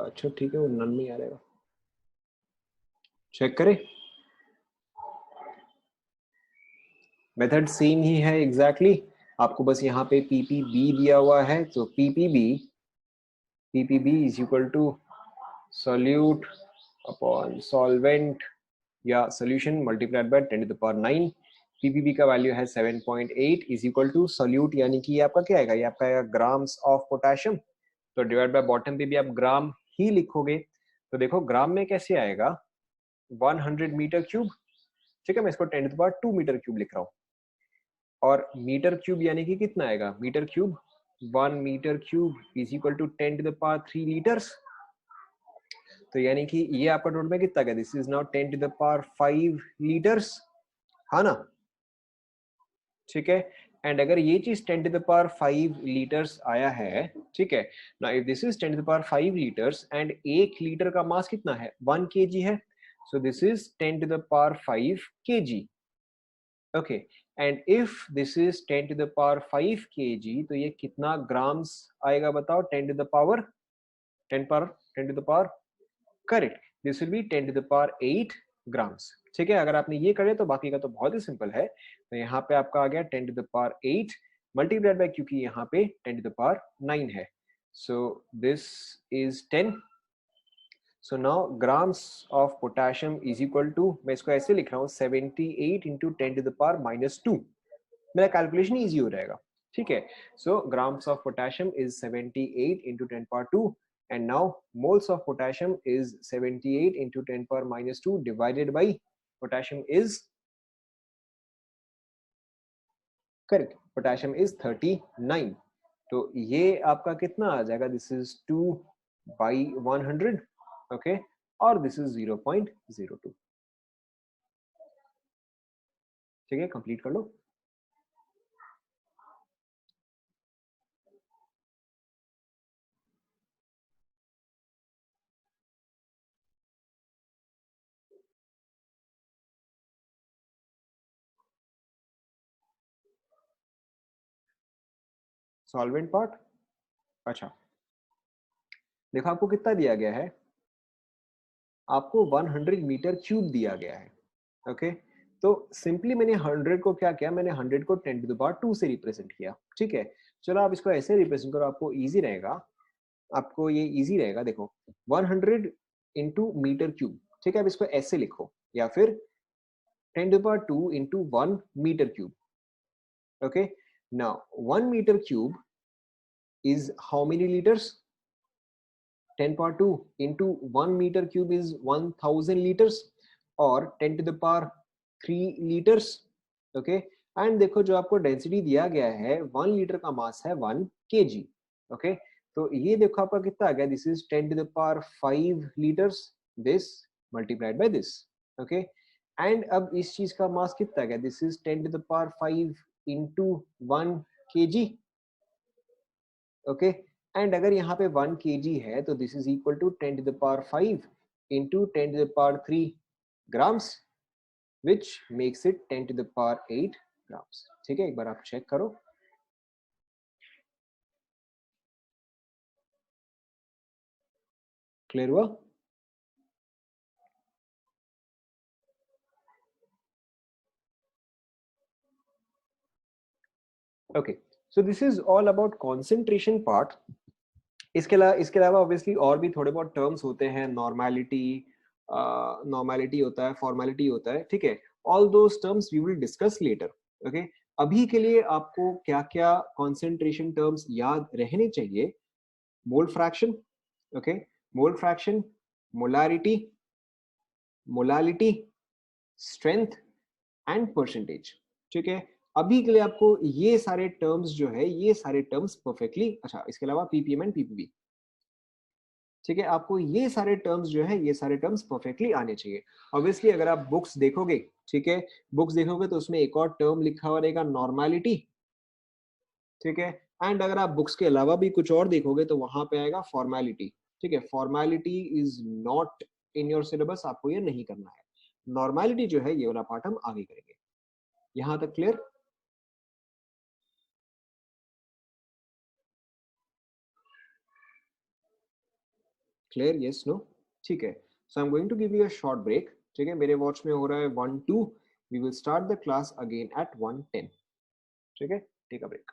S1: अच्छा ठीक है, वो नन में आ जाएगा. चेक करें. मेथड सेम ही है एग्जैक्टली. आपको बस यहाँ पे पीपीबी दिया हुआ है, तो PPB is equal to solute upon solvent या solution multiplied by 10 to the power 9. PPB का वैल्यू है 7.8 इज इक्वल टू सोल्यूट, यानी कि ये आपका क्या आएगा, ये आपका आएगा ग्राम्स ऑफ पोटेशियम. तो डिवाइड बाय बॉटम पे भी आप ग्राम ही लिखोगे. तो देखो ग्राम में कैसे आएगा, 100 मीटर क्यूब. ठीक है, मैं इसको 10 to the power 2 metre cube लिख रहा हूँ. और मीटर क्यूब यानी कि कितना आएगा, metre cube 1 metre cube is equal to 10 to the power 3 litres. तो यानी कि ये आपका टोटल में कितना गया, this is now 10 to the power 5 litres. हाँ ना. ठीक है. एंड अगर ये चीज 10 टू द पावर 5 लीटर्स आया है, ठीक है, ना if this is 10 to the power 5 litres and 1 litre का मास कितना है, 1 केजी है. So this is 10 to the power 5 KG. Okay. And if this is 10 to the power 5 KG, तो ये कितना ग्राम्स आएगा बताओ, 10 टू द पावर 10 पर 10 to the power correct, this will be 10 to the power 8 grams. ठीक है, अगर आपने ये करे तो बाकी का तो बहुत ही सिंपल है। तो यहाँ पे आपका आ गया 10 to the power 8 multiplied by, क्योंकि यहाँ पे 10 टू द पावर 9 है, so this is 10। So now grams of potassium is equal to, मैं इसको ऐसे लिख रहा हूँ 78 इंटू 10 टू द पावर -2। मेरा कैलकुलेशन इजी हो जाएगा। ठीक है, so grams of potassium is 78 into 10 power 2, and now moles of potassium is 78 into 10 power -2 divided by potassium is correct, potassium is 39। तो ये आपका कितना आ जाएगा, दिस इज 2 by 100, ओके, और दिस इज 0.02। ठीक है, कंप्लीट कर लो। सॉल्वेंट पार्ट, अच्छा देखो आपको कितना दिया गया है, आपको 100 मीटर क्यूब दिया गया है। ओके, तो सिंपली मैंने 100 को क्या किया, मैंने 100 को 10 टू द पावर 2 से रिप्रेजेंट किया। ठीक है, चलो आप इसको ऐसे रिप्रेजेंट करो, आपको इजी रहेगा, आपको ये इजी रहेगा। देखो 100 इंटू मीटर क्यूब, ठीक है, अब इसको ऐसे लिखो, या फिर 10 to power 2 into 1 metre cube. Okay, now 1 metre cube is how many litres, 10 power 2 into 1 metre cube is 1000 litres, और 10 to the power 3 litres. Okay, and देखो जो आपको डेंसिटी दिया गया है, 1 लीटर का मास है 1 केजी। ओके, तो ये देखो आपका कितना आ गया, this is 10 to the power 5 litres, this multiplied by this. Okay, and अब इस चीज का मास कितना आ गया, this is 10 to the power 5 into 1 KG. Okay, and अगर यहाँ पे 1 केजी है तो this is equal to 10 to the power 5 into 10 to the power 3 grams, which makes it 10 to the power 8 grams। ठीक है, एक बार आप चेक करो, क्लियर हुआ? Okay, so this is all about concentration part. इसके अलावा ऑब्वियसली और भी थोड़े बहुत टर्म्स होते हैं, नॉर्मेलिटी, नॉर्मेलिटी होता है, फॉर्मेलिटी होता है। ठीक है, all those terms we will discuss later. Okay, अभी के लिए आपको क्या क्या कॉन्सेंट्रेशन टर्म्स याद रहने चाहिए, mole fraction, okay, mole fraction, molarity, molality, strength and percentage. ठीक है, अभी के लिए आपको ये सारे टर्म्स जो है, ये सारे टर्म्स परफेक्टली, अच्छा इसके अलावा पीपीएम एंड पीपीबी। ठीक है, आपको ये सारे टर्म्स जो है, ये सारे टर्म्स परफेक्टली आने चाहिए। ऑब्वियसली अगर आप बुक्स देखोगे, ठीक है, बुक्स देखोगे तो उसमें एक और टर्म लिखा हुआ रहेगा, नॉर्मेलिटी। ठीक है, एंड अगर आप बुक्स के अलावा भी कुछ और देखोगे तो वहां पे आएगा फॉर्मेलिटी। ठीक है, formality is not in your syllabus, आपको ये नहीं करना है। नॉर्मेलिटी जो है, ये वाला पार्ट हम आगे करेंगे। यहां तक क्लियर? Clear, yes no? ठीक है, so I am going to give you a short break. ठीक है, मेरे वॉच में हो रहा है 1:02, we will start the class again at 1:10। ठीक है, take a break.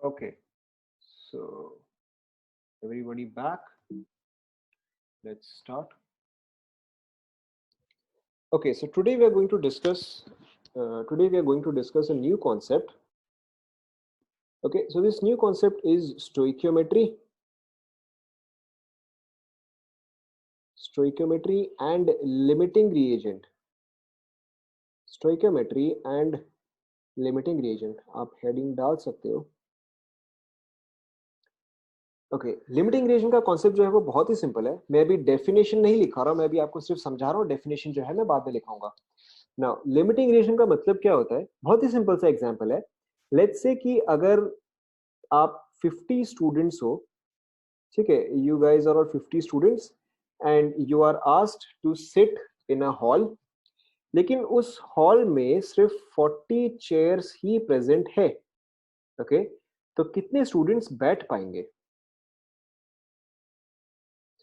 S1: Okay, so everybody back. Let's start. Okay, so today we are going to discuss. Today we are going to discuss a new concept. Okay, so this new concept is stoichiometry. Stoichiometry and limiting reagent. Stoichiometry and limiting reagent. आप heading डाल सकते हो. Okay, limiting reagent का concept जो है वो बहुत ही सिंपल है. मैं अभी डेफिनेशन नहीं लिखा रहा हूं, मैं अभी आपको सिर्फ समझा रहा हूं. डेफिनेशन जो है मैं बाद में लिखाऊंगा. नाउ लिमिटिंग रिएजेंट का मतलब क्या होता है? बहुत ही सिंपल सा एग्जांपल है. लेट्स से कि अगर आप 50 स्टूडेंट्स हो, ठीक है, you guys are all 50 students and you are asked to sit in a hall. लेकिन उस हॉल में सिर्फ 40 चेयर्स ही प्रेजेंट है. ओके, तो कितने स्टूडेंट्स बैठ पाएंगे?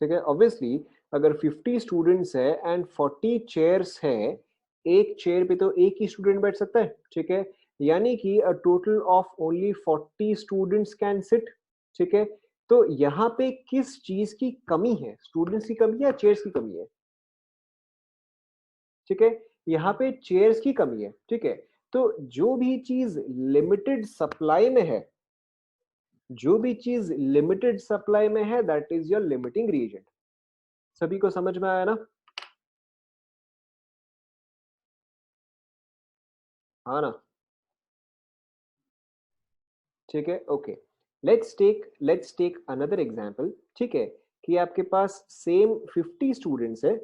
S1: ठीक है, ऑब्वियसली अगर 50 स्टूडेंट्स है एंड 40 चेयर्स है, एक चेयर पे तो एक ही स्टूडेंट बैठ सकता है. ठीक है, यानी कि a total of only 40 students can sit. ठीक है, तो यहाँ पे किस चीज की कमी है? स्टूडेंट्स की कमी है या चेयर्स की कमी है? ठीक है, यहाँ पे चेयर्स की कमी है. ठीक है, तो जो भी चीज लिमिटेड सप्लाई में है, जो भी चीज लिमिटेड सप्लाई में है, that is your limiting reason. सभी को समझ में आया ना? हाँ ना? ठीक है, okay. Let's take another example. ठीक है, कि आपके पास सेम 50 स्टूडेंट्स है.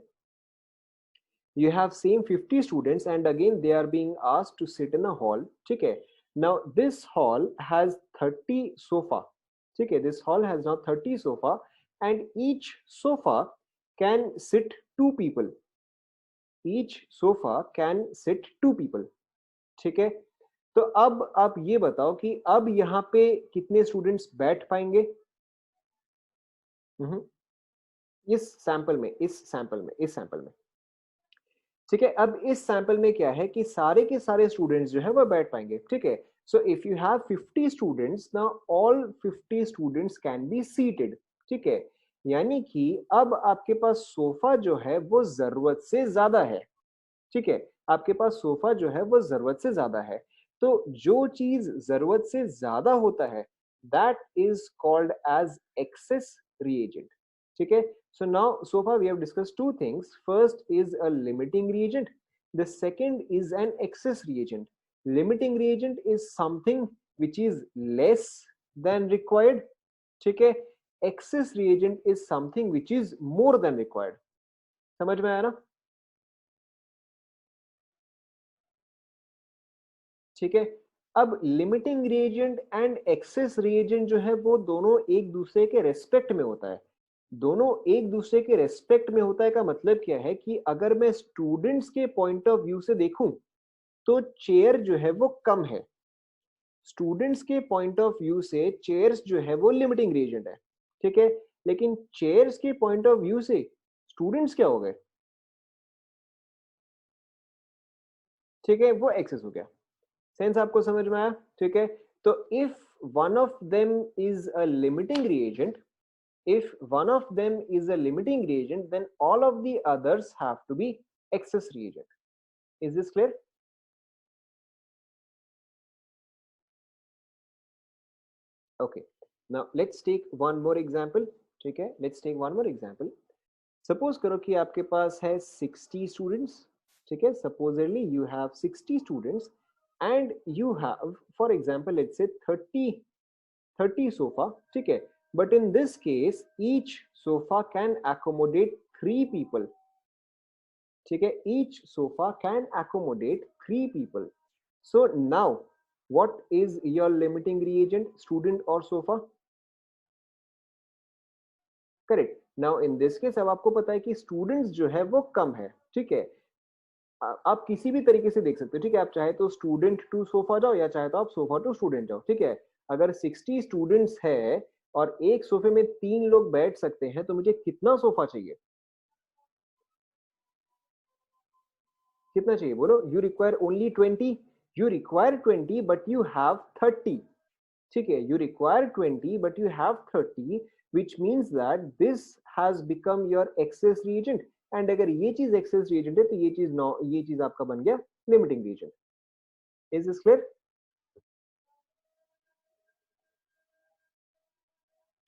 S1: You have same 50 students and again they are being asked to sit in a hall. ठीक है, now this hall has 30 sofa. ठीक है, this hall has now 30 sofa and each sofa can sit two people. Each sofa can sit two people. ठीक है, तो अब आप ये बताओ कि अब यहाँ पे कितने स्टूडेंट्स बैठ पाएंगे? हम्म, इस सैंपल में. ठीक है, अब इस सैंपल में क्या है कि सारे के सारे स्टूडेंट्स जो है वो बैठ पाएंगे. ठीक है, so if you have 50 students, now all 50 students can be seated. ठीक है, यानी कि अब आपके पास सोफा जो है वो जरूरत से ज्यादा है. ठीक है, आपके पास सोफा जो है वो जरूरत से ज्यादा है. तो जो चीज जरूरत से ज्यादा होता है, that is called as excess reagent. ठीक है, so now so far we have discussed two things. First is a limiting reagent, the second is an excess reagent. Limiting reagent is something which is less than required. ठीक है, excess reagent is something which is more than required. समझ में आया ना? ठीक है, अब limiting reagent and access reagent जो है वो दोनों एक दूसरे के रेस्पेक्ट में होता है. दोनों एक दूसरे के रेस्पेक्ट में होता है का मतलब क्या है कि अगर मैं स्टूडेंट्स के पॉइंट ऑफ व्यू से देखूं तो चेयर जो है वो कम है. स्टूडेंट्स के पॉइंट ऑफ व्यू से चेयर्स जो है वो लिमिटिंग रिएजेंट है. ठीक है, लेकिन चेयर्स के पॉइंट ऑफ व्यू से स्टूडेंट्स क्या हो गए? ठीक है, वो एक्सेस हो गया. सेंस आपको समझ में आया? ठीक है, तो if one of them is a limiting reagent, if one of them is a limiting reagent, then all of the others have to be excess reagent. Is this clear? Okay, now let's take one more example. ठीक है, let's take one more example. Suppose करो कि आपके पास है 60 students. ठीक है, supposedly you have 60 students and you have, for example, let's say 30 sofa. ठीक है, but in this case each sofa can accommodate 3 people. ठीक है, each sofa can accommodate 3 people. So now what is your limiting reagent, student or sofa? Correct. Now in this case अब आपको पता है कि students जो है वो कम है. ठीक है, आप किसी भी तरीके से देख सकते हो. ठीक है, आप चाहे तो स्टूडेंट टू सोफा जाओ या चाहे तो आप सोफा टू स्टूडेंट जाओ. ठीक है, अगर 60 स्टूडेंट्स है और एक सोफे में 3 लोग बैठ सकते हैं तो मुझे कितना सोफा चाहिए? कितना चाहिए बोलो? You require only 20. You require 20 but you have 30. ठीक है, you require 20 but you have 30, which means that this has become your excess reagent. And अगर ये चीज एक्सेस reagent है तो ये चीज आपका बन गया limiting reagent. Is this clear?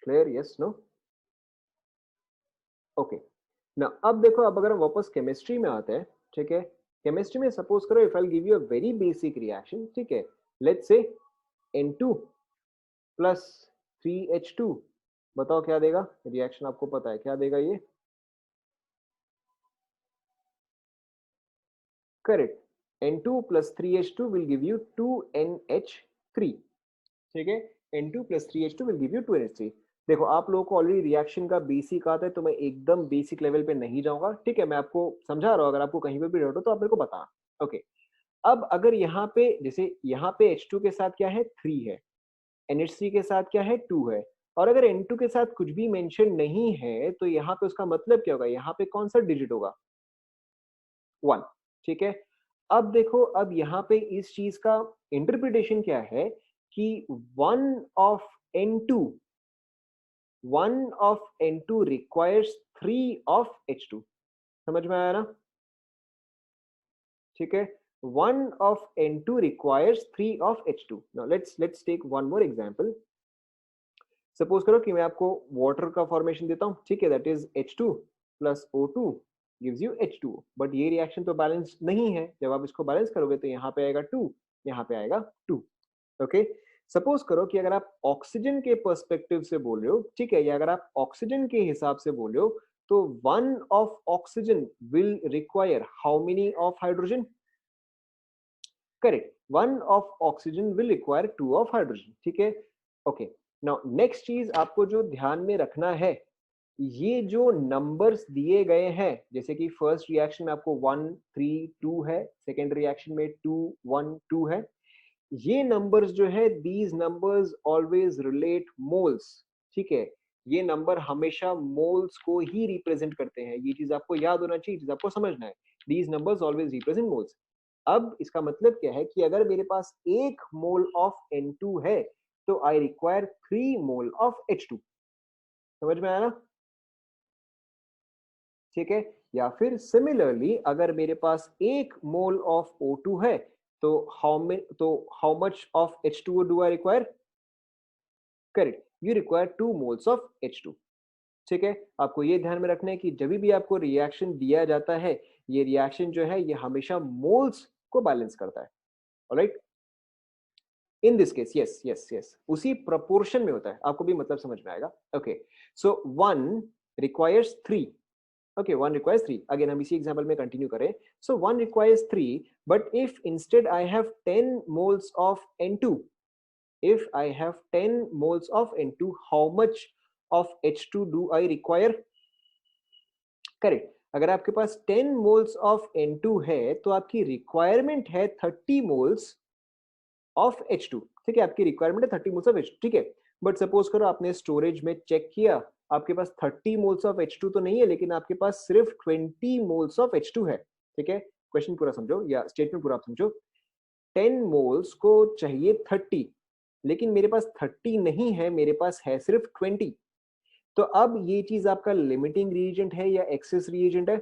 S1: Clear? Yes, no? Okay. Now अब देखो, अब अगर हम वापस केमिस्ट्री में आते हैं, ठीक है, केमिस्ट्री में सपोज करो if I give you a very basic reaction, ठीक है, लेट्स से N2 प्लस 3H2, बताओ क्या देगा रिएक्शन, आपको पता है क्या देगा ये? Correct, N2 plus 3H2 will give you 2NH3. ठीक है, N2 plus 3H2 will give you 2NH3. देखो आप लोगों को ऑलरेडी रिएक्शन का बेसिक आता है तो मैं एकदम बेसिक लेवल पे नहीं जाऊंगा, ठीक है, मैं आपको समझा रहा हूँ, अगर आपको कहीं पे भी डाउट हो तो आप मेरे को बताना. ओके, अब अगर यहाँ पे जैसे यहाँ पे H2 के साथ क्या है 3 है, NH3 के साथ क्या है 2 है, और अगर N2 के साथ कुछ भी मेंशन नहीं है तो यहाँ पे उसका मतलब क्या होगा, यहाँ पे कौन सा डिजिट होगा 1. ठीक है, अब देखो, अब यहाँ पे इस चीज का इंटरप्रिटेशन क्या है कि वन ऑफ N2 रिक्वायर्स 3 ऑफ H2. समझ में आया ना? ठीक है, वन ऑफ N2 रिक्वायर्स 3 ऑफ H2. Now let's take one more example. Suppose करो कि मैं आपको वाटर का फॉर्मेशन देता हूं, ठीक है, that is H2 plus O2 gives you H2O, but ये रिएक्शन तो बैलेंस नहीं है. जब आप इसको बैलेंस करोगे तो यहाँ पे आएगा 2, यहाँ पे आएगा 2. ओके, सपोज करो कि अगर आप ऑक्सीजन के पर्सपेक्टिव से बोल रहे हो, ठीक है, या अगर आप ऑक्सीजन के हिसाब से बोल रहे हो तो one of oxygen will require how many of hydrogen? Correct, one of oxygen will require 2 of hydrogen. ठीक है, ओके. नाउ नेक्स्ट चीज आपको जो ध्यान में रखना है, ये जो नंबर्स दिए गए हैं, जैसे कि फर्स्ट रिएक्शन में आपको 1 3 2 है, सेकेंड रिएक्शन में 2 1 2 है, ये नंबर्स जो है these numbers always relate moles. ठीक है, ये नंबर हमेशा मोल्स को ही रिप्रेजेंट करते हैं, ये चीज आपको याद होना चाहिए, चीज आपको समझना है. These numbers always represent moles. अब इसका मतलब क्या है कि अगर मेरे पास 1 मोल ऑफ N2 है तो I require 3 mole of H2. समझ में आया ना? ठीक है, या फिर सिमिलरली अगर मेरे पास 1 मोल ऑफ O2 है तो how much of H2O do I require? Correct, you require 2 moles of H2. ठीक है, आपको ये ध्यान में रखना है कि जब भी आपको रिएक्शन दिया जाता है, ये रिएक्शन जो है ये हमेशा मोल्स को बैलेंस करता है. Alright, in this case yes yes yes, उसी प्रोपोर्शन में होता है, आपको भी मतलब समझ में आएगा. ओके, सो 1 रिक्वायर्स 3. Okay, 1 requires 3. Again, हम इसी एग्जांपल में कंटिन्यू करें. So 1 requires 3, but if instead I have 10 moles of N2, if I have 10 moles of N2, how much of H2 do I require? Correct. अगर आपके पास 10 moles of N2 है तो आपकी requirement है 30 moles of H2. ठीक है, आपकी requirement है 30 moles of H2. ठीक है, बट सपोज करो आपने स्टोरेज में चेक किया, आपके पास 30 मोल्स ऑफ H2 तो नहीं है, लेकिन आपके पास सिर्फ 20 मोल्स ऑफ H2 है. ठीक है, क्वेश्चन पूरा समझो या स्टेटमेंट पूरा समझो. 10 मोल्स को चाहिए 30, लेकिन मेरे पास 30 नहीं है, मेरे पास है सिर्फ 20. तो अब ये चीज आपका लिमिटिंग रिएजेंट है या एक्सेस रिएजेंट है?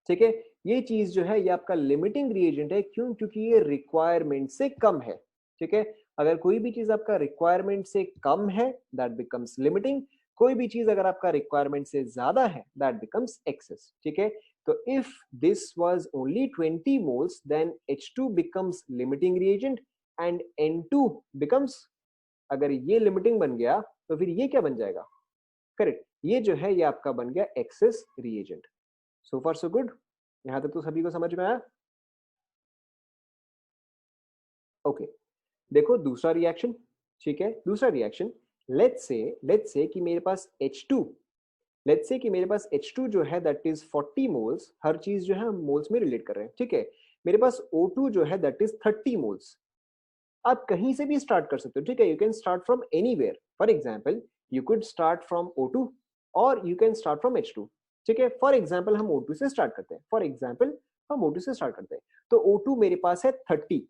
S1: ठीक है, ये चीज जो है ये आपका लिमिटिंग रिएजेंट है. क्यों? क्योंकि ये रिक्वायरमेंट से कम है. ठीक है, अगर कोई भी चीज आपका रिक्वायरमेंट से कम है दैट बिकम्स लिमिटिंग, कोई भी चीज अगर आपका रिक्वायरमेंट से ज्यादा है दैट बिकम्स एक्सेस. ठीक है, तो if this was only 20 moles then H2 becomes limiting reagent and N2 becomes, अगर ये लिमिटिंग बन गया तो फिर ये क्या बन जाएगा? करेक्ट, ये जो है ये आपका बन गया एक्सेस रिएजेंट. सो फार सो गुड, यहां तक तो सभी को समझ में आया? ओके, देखो दूसरा रिएक्शन. ठीक है, दूसरा रिएक्शन, लेट्स से कि मेरे पास H2, लेट्स से कि मेरे पास H2 जो है दैट इज 40 मोल्स. हर चीज जो है हम मोल्स में रिलेट कर रहे हैं. ठीक है, मेरे पास O2 जो है दैट इज 30 मोल्स. आप कहीं से भी स्टार्ट कर सकते हो. ठीक है, you can start from anywhere. For example you could start from O2 और you can start from H2. ठीक है, फॉर एग्जांपल हम O2 से स्टार्ट करते हैं. फॉर एग्जांपल हम O2 से स्टार्ट करते हैं. तो O2 मेरे पास है 30.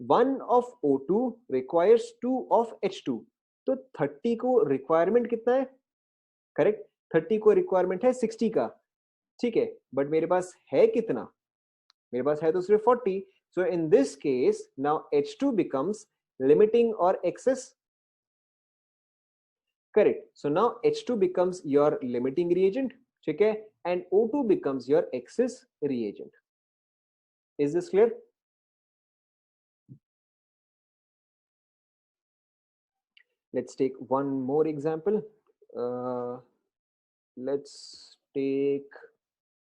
S1: 1 of O2 requires 2 of H2, तो 30 को रिक्वायरमेंट कितना है? करेक्ट, 30 को रिक्वायरमेंट है 60 का, ठीक है, बट मेरे पास है कितना? मेरे पास है तो सिर्फ 40. So in this case, now H2 becomes limiting or excess. Correct. So now H2 becomes your limiting reagent, ठीक है, and O2 becomes your excess reagent. Is this clear? Let's take one more example. Let's take,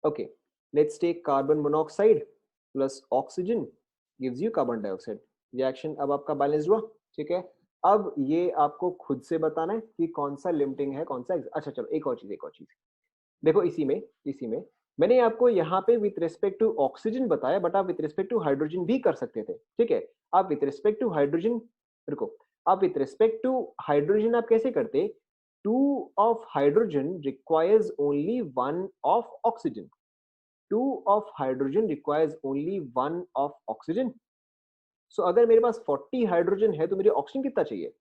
S1: okay, let's take carbon monoxide plus oxygen gives you carbon dioxide. Reaction अब आपका balance हुआ, ठीक है. अब ये आपको खुद से बताना है कि कौन सा लिमिटिंग है, कौन सा अच्छा चलो एक और चीज देखो, इसी में मैंने आपको यहाँ पे विथ रिस्पेक्ट टू ऑक्सीजन बताया, बट आप विथ रिस्पेक्ट टू हाइड्रोजन भी कर सकते थे, ठीक है. आप विथ रिस्पेक्ट टू हाइड्रोजन, रुको, आप विथ रिस्पेक्ट टू हाइड्रोजन आप कैसे करते? 2 of hydrogen requires only 1 of oxygen. 2 of hydrogen requires only 1 of oxygen. So अगर मेरे पास 40 हाइड्रोजन है तो मेरे ऑक्सीजन कितना चाहिए?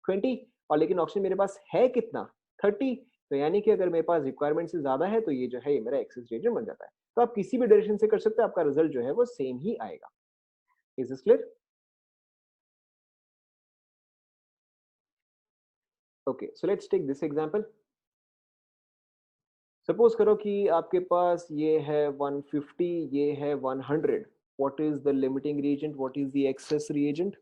S1: 20. और लेकिन ऑक्सीजन मेरे पास है कितना? 30. तो यानी कि अगर मेरे पास रिक्वायरमेंट से ज्यादा है तो ये जो है ये मेरा एक्सेस रिएजेंट बन जाता है. तो आप किसी भी डायरेक्शन से कर सकते हैं, आपका रिजल्ट जो है वो सेम ही आएगा. Is this clear? Okay, so let's take this example. Suppose करो कि आपके पास ये है 150, ये है 100. What is the limiting reagent, what is the access reagent?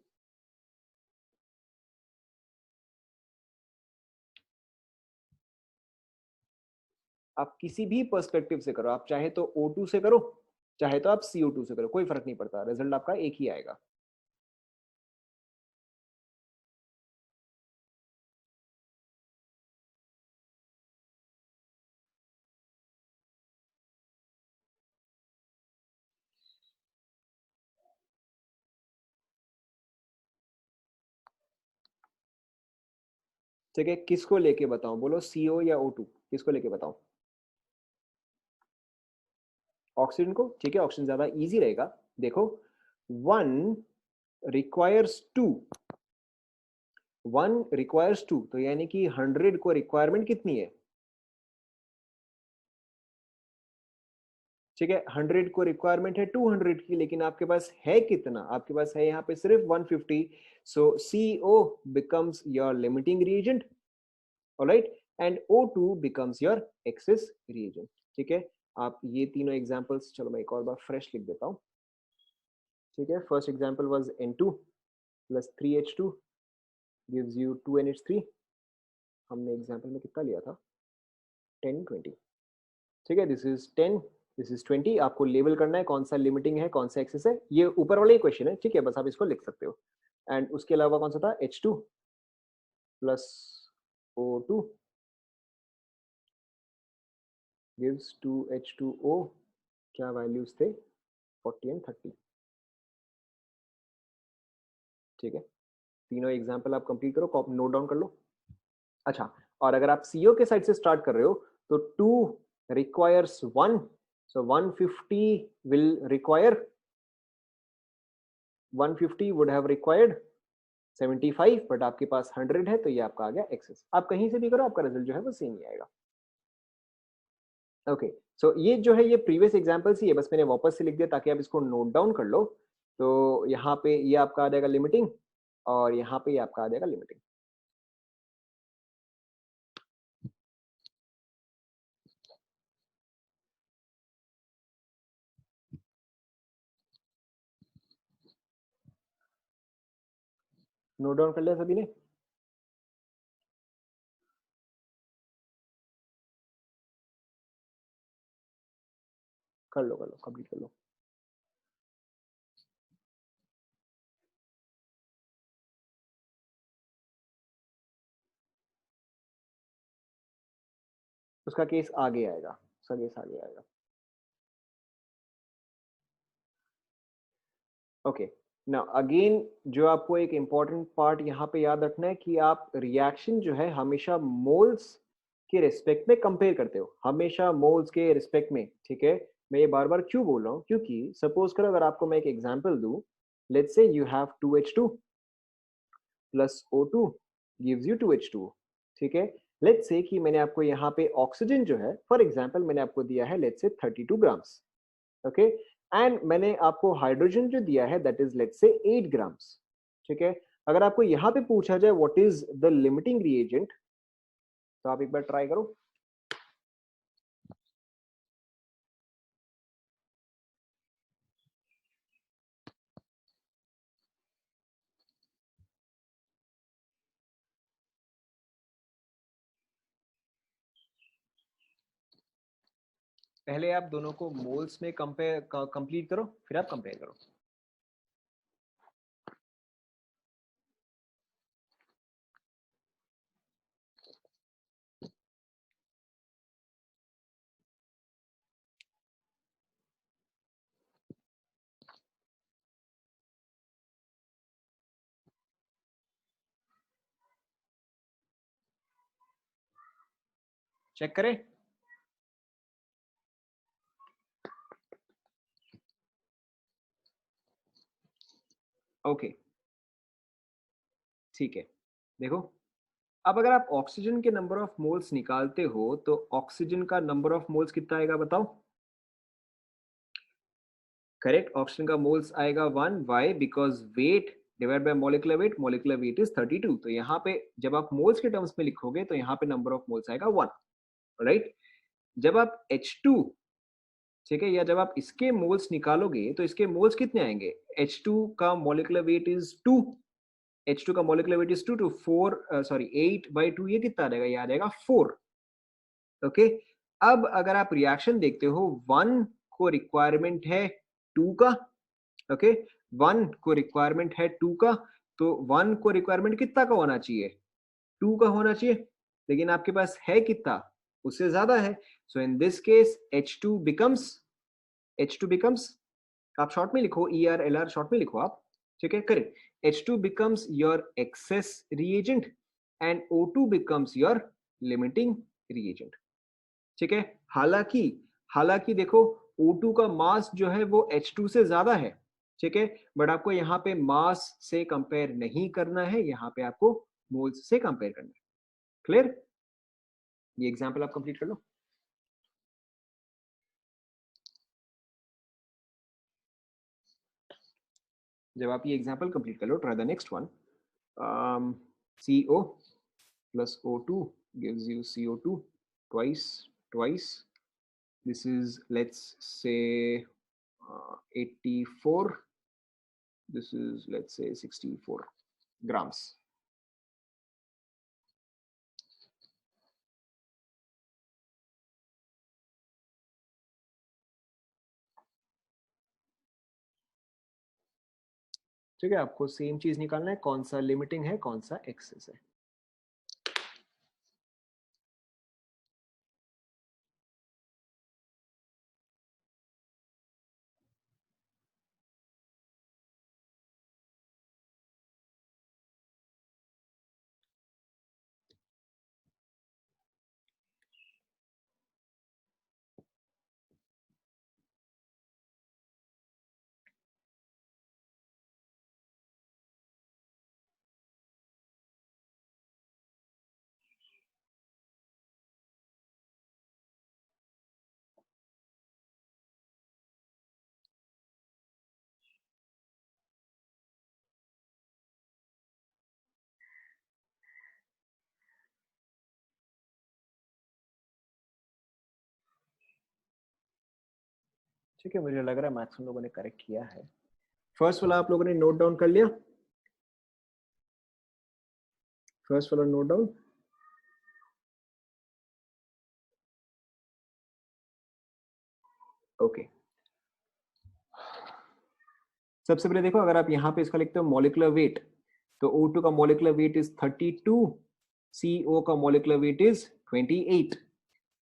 S1: आप किसी भी पर्सपेक्टिव से करो, आप चाहे तो O2 से करो, चाहे तो आप CO2 से करो, कोई फर्क नहीं पड़ता, रिजल्ट आपका एक ही आएगा. ठीक है, किसको लेके बताऊं, बोलो CO या O2, किसको लेके बताऊं? ऑक्सीजन को, ठीक है, ऑक्सीजन ज्यादा इजी रहेगा. देखो, 1 रिक्वायर्स 2, 1 रिक्वायर्स 2, तो यानी कि 100 को रिक्वायरमेंट कितनी है? ठीक है, 100 को रिक्वायरमेंट है 200 की, लेकिन आपके पास है कितना? आपके पास है यहाँ पे सिर्फ 150. सो CO becomes your limiting reagent, alright, and O2 becomes your excess reagent. ठीक है, आप ये तीनों एग्जांपल्स, चलो मैं एक और बार फ्रेश लिख देता हूँ. ठीक है, first example was N2 plus 3H2 gives you 2NH3. हमने एग्जांपल में कितना लिया था? 10 20. ठीक है, दिस इज 10, दिस इज 20. आपको लेबल करना है कौन सा लिमिटिंग है, कौन सा एक्सेस है. ये ऊपर वाला ही क्वेश्चन है, ठीक है, बस आप इसको लिख सकते हो. एंड उसके अलावा कौन सा था? H2 plus O2 gives 2H2O. क्या वैल्यूज थे? 40 एंड 30. ठीक है, तीनों एग्जांपल आप कंप्लीट करो, नोट डाउन कर लो. अच्छा, और अगर आप CO के साइड से स्टार्ट कर रहे हो तो 2 requires 1, so 150 will require, 150 would have required 75, but आपके पास 100 है तो ये आपका आ गया एक्सेस. आप कहीं से भी करो, आपका रिजल्ट जो है वो सेम ही आएगा. ओके, सो ये जो है ये प्रीवियस एग्जांपल्स ही है, बस मैंने वापस से लिख दिया ताकि आप इसको नोट डाउन कर लो. तो यहाँ पे ये आपका आ जाएगा लिमिटिंग, और यहाँ पे ये आपका आ जाएगा लिमिटिंग. नोट डाउन कर लिया सभी ने? कर लो कंप्लीट कर लो. उसका केस आगे आएगा, उसका केस आगे आएगा. ओके, नाउ अगेन जो आपको एक इंपॉर्टेंट पार्ट यहाँ पे याद रखना है कि आप रिएक्शन जो है हमेशा मोल्स के रिस्पेक्ट में कंपेयर करते हो, हमेशा मोल्स के रिस्पेक्ट में. ठीक है, मैं ये बार बार क्यों बोल रहा हूँ? क्योंकि सपोज करो अगर आपको मैं एक एग्जांपल दूं let's say you have 2H2 plus O2 gives you 2H2, ठीक है। लेट्स से कि मैंने आपको यहाँ पे ऑक्सीजन जो है, फॉर एग्जांपल मैंने आपको दिया है लेट्स से 32 ग्राम्स, ओके, एंड मैंने आपको हाइड्रोजन जो दिया है that is let's say 8 grams, ठीक है। अगर आपको यहाँ पे पूछा जाए what is the limiting reagent, तो आप एक बार ट्राई करो। पहले आप दोनों को मोल्स में कंपेयर कंप्लीट करो, फिर आप कंपेयर करो। चेक करें। ओके, ठीक है। देखो, अब अगर आप ऑक्सीजन के नंबर ऑफ मोल्स निकालते हो तो ऑक्सीजन का नंबर ऑफ मोल्स कितना आएगा बताओ? करेक्ट, ऑक्सीजन का मोल्स आएगा 1, why? Because weight divide by molecular weight is 32। तो यहाँ पे जब आप मोल्स के टर्म्स में लिखोगे तो यहाँ पे नंबर ऑफ मोल्स आएगा 1, राइट। जब आप H2, ठीक है, या जब आप इसके मोल्स निकालोगे तो इसके मोल्स कितने आएंगे? H2 का मॉलिक्यूलर वेट इज 2, H2 का molecular weight is 2 to 4, sorry 8/2, ये कितना आ जाएगा? ये आ जाएगा 4, ओके। अब अगर आप रिएक्शन देखते हो, 1 को रिक्वायरमेंट है 2 का, ओके, 1 को रिक्वायरमेंट है 2 का, तो 1 को रिक्वायरमेंट कितना का होना चाहिए? 2 का होना चाहिए, लेकिन आपके पास है कितना? उससे ज्यादा है। So in this case H2 becomes, आप शॉर्ट में लिखो, ER LR शॉर्ट में लिखो आप, ठीक है, correct. H2 becomes your access reagent and O2 becomes your limiting reagent, ठीक है। हालांकि हालांकि देखो, O2 का मास जो है वो H2 से ज्यादा है, ठीक है, बट आपको यहाँ पे मास से कंपेयर नहीं करना है, यहाँ पे आपको मोल्स से कंपेयर करना है। क्लियर? ये एग्जांपल आप कंप्लीट कर लो। जब आप ये एग्जांपल कंप्लीट कर लो, try the next one. CO plus O2 gives you CO2 twice. This is, let's say, 84. This is, let's say, 64 grams. ठीक है, आपको सेम चीज निकालना है, कौन सा लिमिटिंग है, कौन सा एक्सेस है। ठीक है, मुझे लग रहा है मैक्सिमम लोगों ने करेक्ट किया है। फर्स्ट वाला आप लोगों ने नोट डाउन कर लिया? फर्स्ट वाला नोट डाउन? ओके। सबसे पहले देखो, अगर आप यहाँ पे इसका लिखते हो मॉलिक्यूलर वेट, तो O2 का मॉलिक्यूलर वेट इज 32, CO का मॉलिक्यूलर वेट इज 28।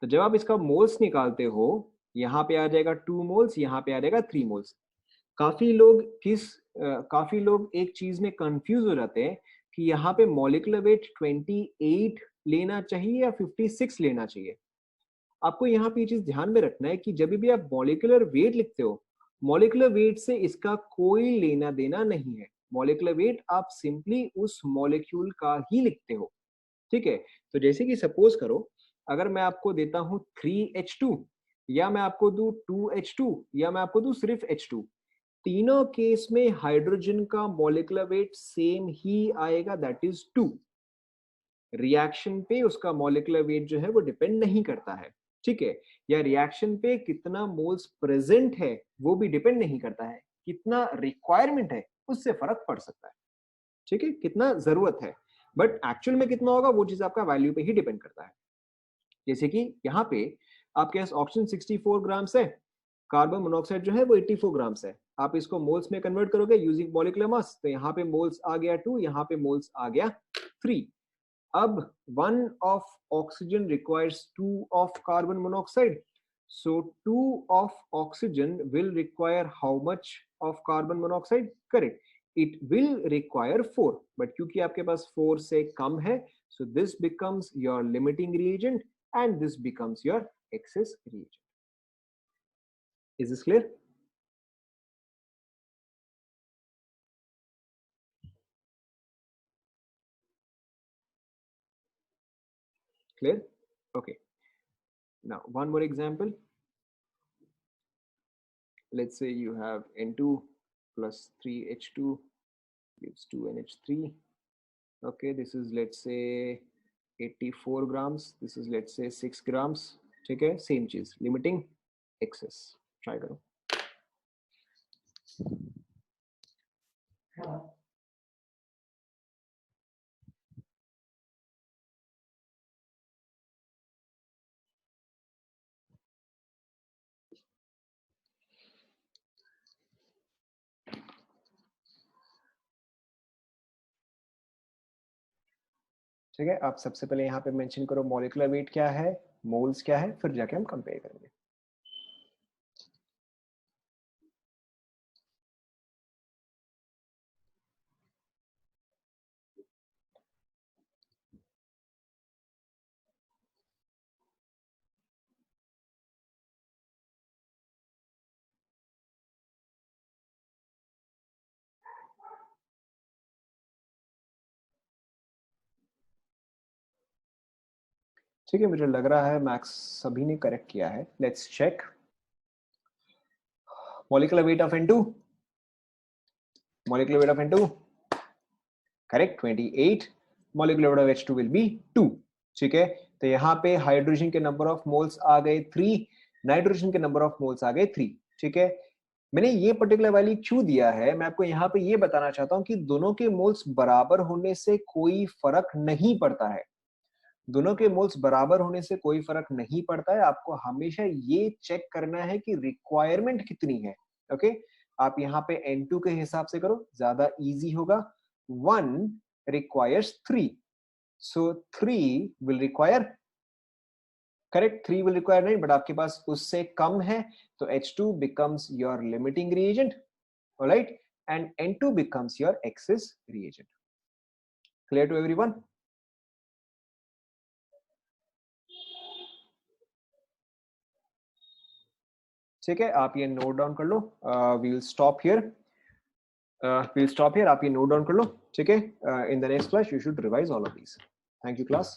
S1: तो जब आप इसका मोल्स निकालते हो, यहाँ पे आ जाएगा 2 मोल्स, यहाँ पे आ जाएगा 3 मोल्स। काफी लोग एक चीज में कंफ्यूज हो जाते हैं कि यहाँ पे मॉलिक्यूलर वेट 28 लेना चाहिए या 56 लेना चाहिए। आपको यहाँ पे ये चीज ध्यान में रखना है कि जब भी आप मॉलिक्यूलर वेट लिखते हो मॉलिक्यूलर वेट से इसका कोई लेना देना नहीं है। मॉलिक्यूलर वेट आप सिंपली उस मॉलिक्यूल का ही लिखते हो, ठीक है। तो जैसे कि सपोज करो, अगर मैं आपको देता हूं 3H2, या मैं आपको दूं 2H2, या मैं आपको दूं सिर्फ H2, तीनों केस में हाइड्रोजन का मॉलिक्यूलर वेट सेम ही आएगा, दैट इज 2। रिएक्शन पे उसका मॉलिक्यूलर वेट जो है वो डिपेंड नहीं करता है, ठीक है। या रिएक्शन पे कितना मोल्स प्रेजेंट है वो भी डिपेंड नहीं करता है, कितना रिक्वायरमेंट है उससे फर्क पड़ सकता है, ठीक है, कितना जरूरत है। बट एक्चुअल में कितना होगा वो चीज आपका वैल्यू पे ही डिपेंड करता है। जैसे कि यहाँ पे आपके पास ऑप्शन 64 ग्राम्स है, कार्बन मोनोऑक्साइड जो है वो 84 ग्राम्स है। आप इसको मोल्स में कन्वर्ट करोगे यूजिंग मॉलिक्यूलर मास, तो यहाँ पे मोल्स आ गया 2, यहाँ पे मोल्स आ गया 3। अब 1 of oxygen requires 2 of carbon monoxide, so 2 of oxygen will require how much of carbon monoxide? Correct, it will require 4, but क्योंकि आपके पास 4 से कम है, so this becomes your limiting reagent and this becomes your excess reagent. Is this clear? Clear? Okay, now one more example. Let's say you have N2 plus 3H2 gives 2NH3. Okay, this is let's say 84 grams, this is let's say 6 grams, ठीक है, same चीज, limiting access. Try करो। ठीक है, आप सबसे पहले यहाँ पे मेंशन करो मॉलिक्यूलर वेट क्या है, मोल्स क्या है, फिर जाके हम कंपेयर करेंगे। ठीक है, मुझे लग रहा है मैक्स सभी ने करेक्ट किया है। Let's check. Molecular weight of N2, molecular weight of N2 correct 28, molecular weight of H2 will be 2, ठीक है। तो यहाँ पे हाइड्रोजन के नंबर ऑफ मोल्स आ गए 3, नाइट्रोजन के नंबर ऑफ मोल्स आ गए 3, ठीक है। मैंने ये पर्टिकुलर वैल्यू क्यों दिया है, मैं आपको यहाँ पे ये बताना चाहता हूँ कि दोनों के मोल्स बराबर होने से कोई फर्क नहीं पड़ता है। दोनों के मोल्स बराबर होने से कोई फर्क नहीं पड़ता है, आपको हमेशा ये चेक करना है कि रिक्वायरमेंट कितनी है। ओके, आप यहाँ पे N2 के हिसाब से करो, ज्यादा इजी होगा। 1 requires 3, so 3 will require, correct, 3 will require नहीं, बट आपके पास उससे कम है, तो H2 becomes your limiting reagent, alright, and N2 becomes your excess reagent. Clear to everyone? ठीक है, आप ये नोट डाउन कर लो। we'll stop here. We'll stop here. आप ये नोट डाउन कर लो, ठीक है। In the next class you should revise all of these. Thank you class.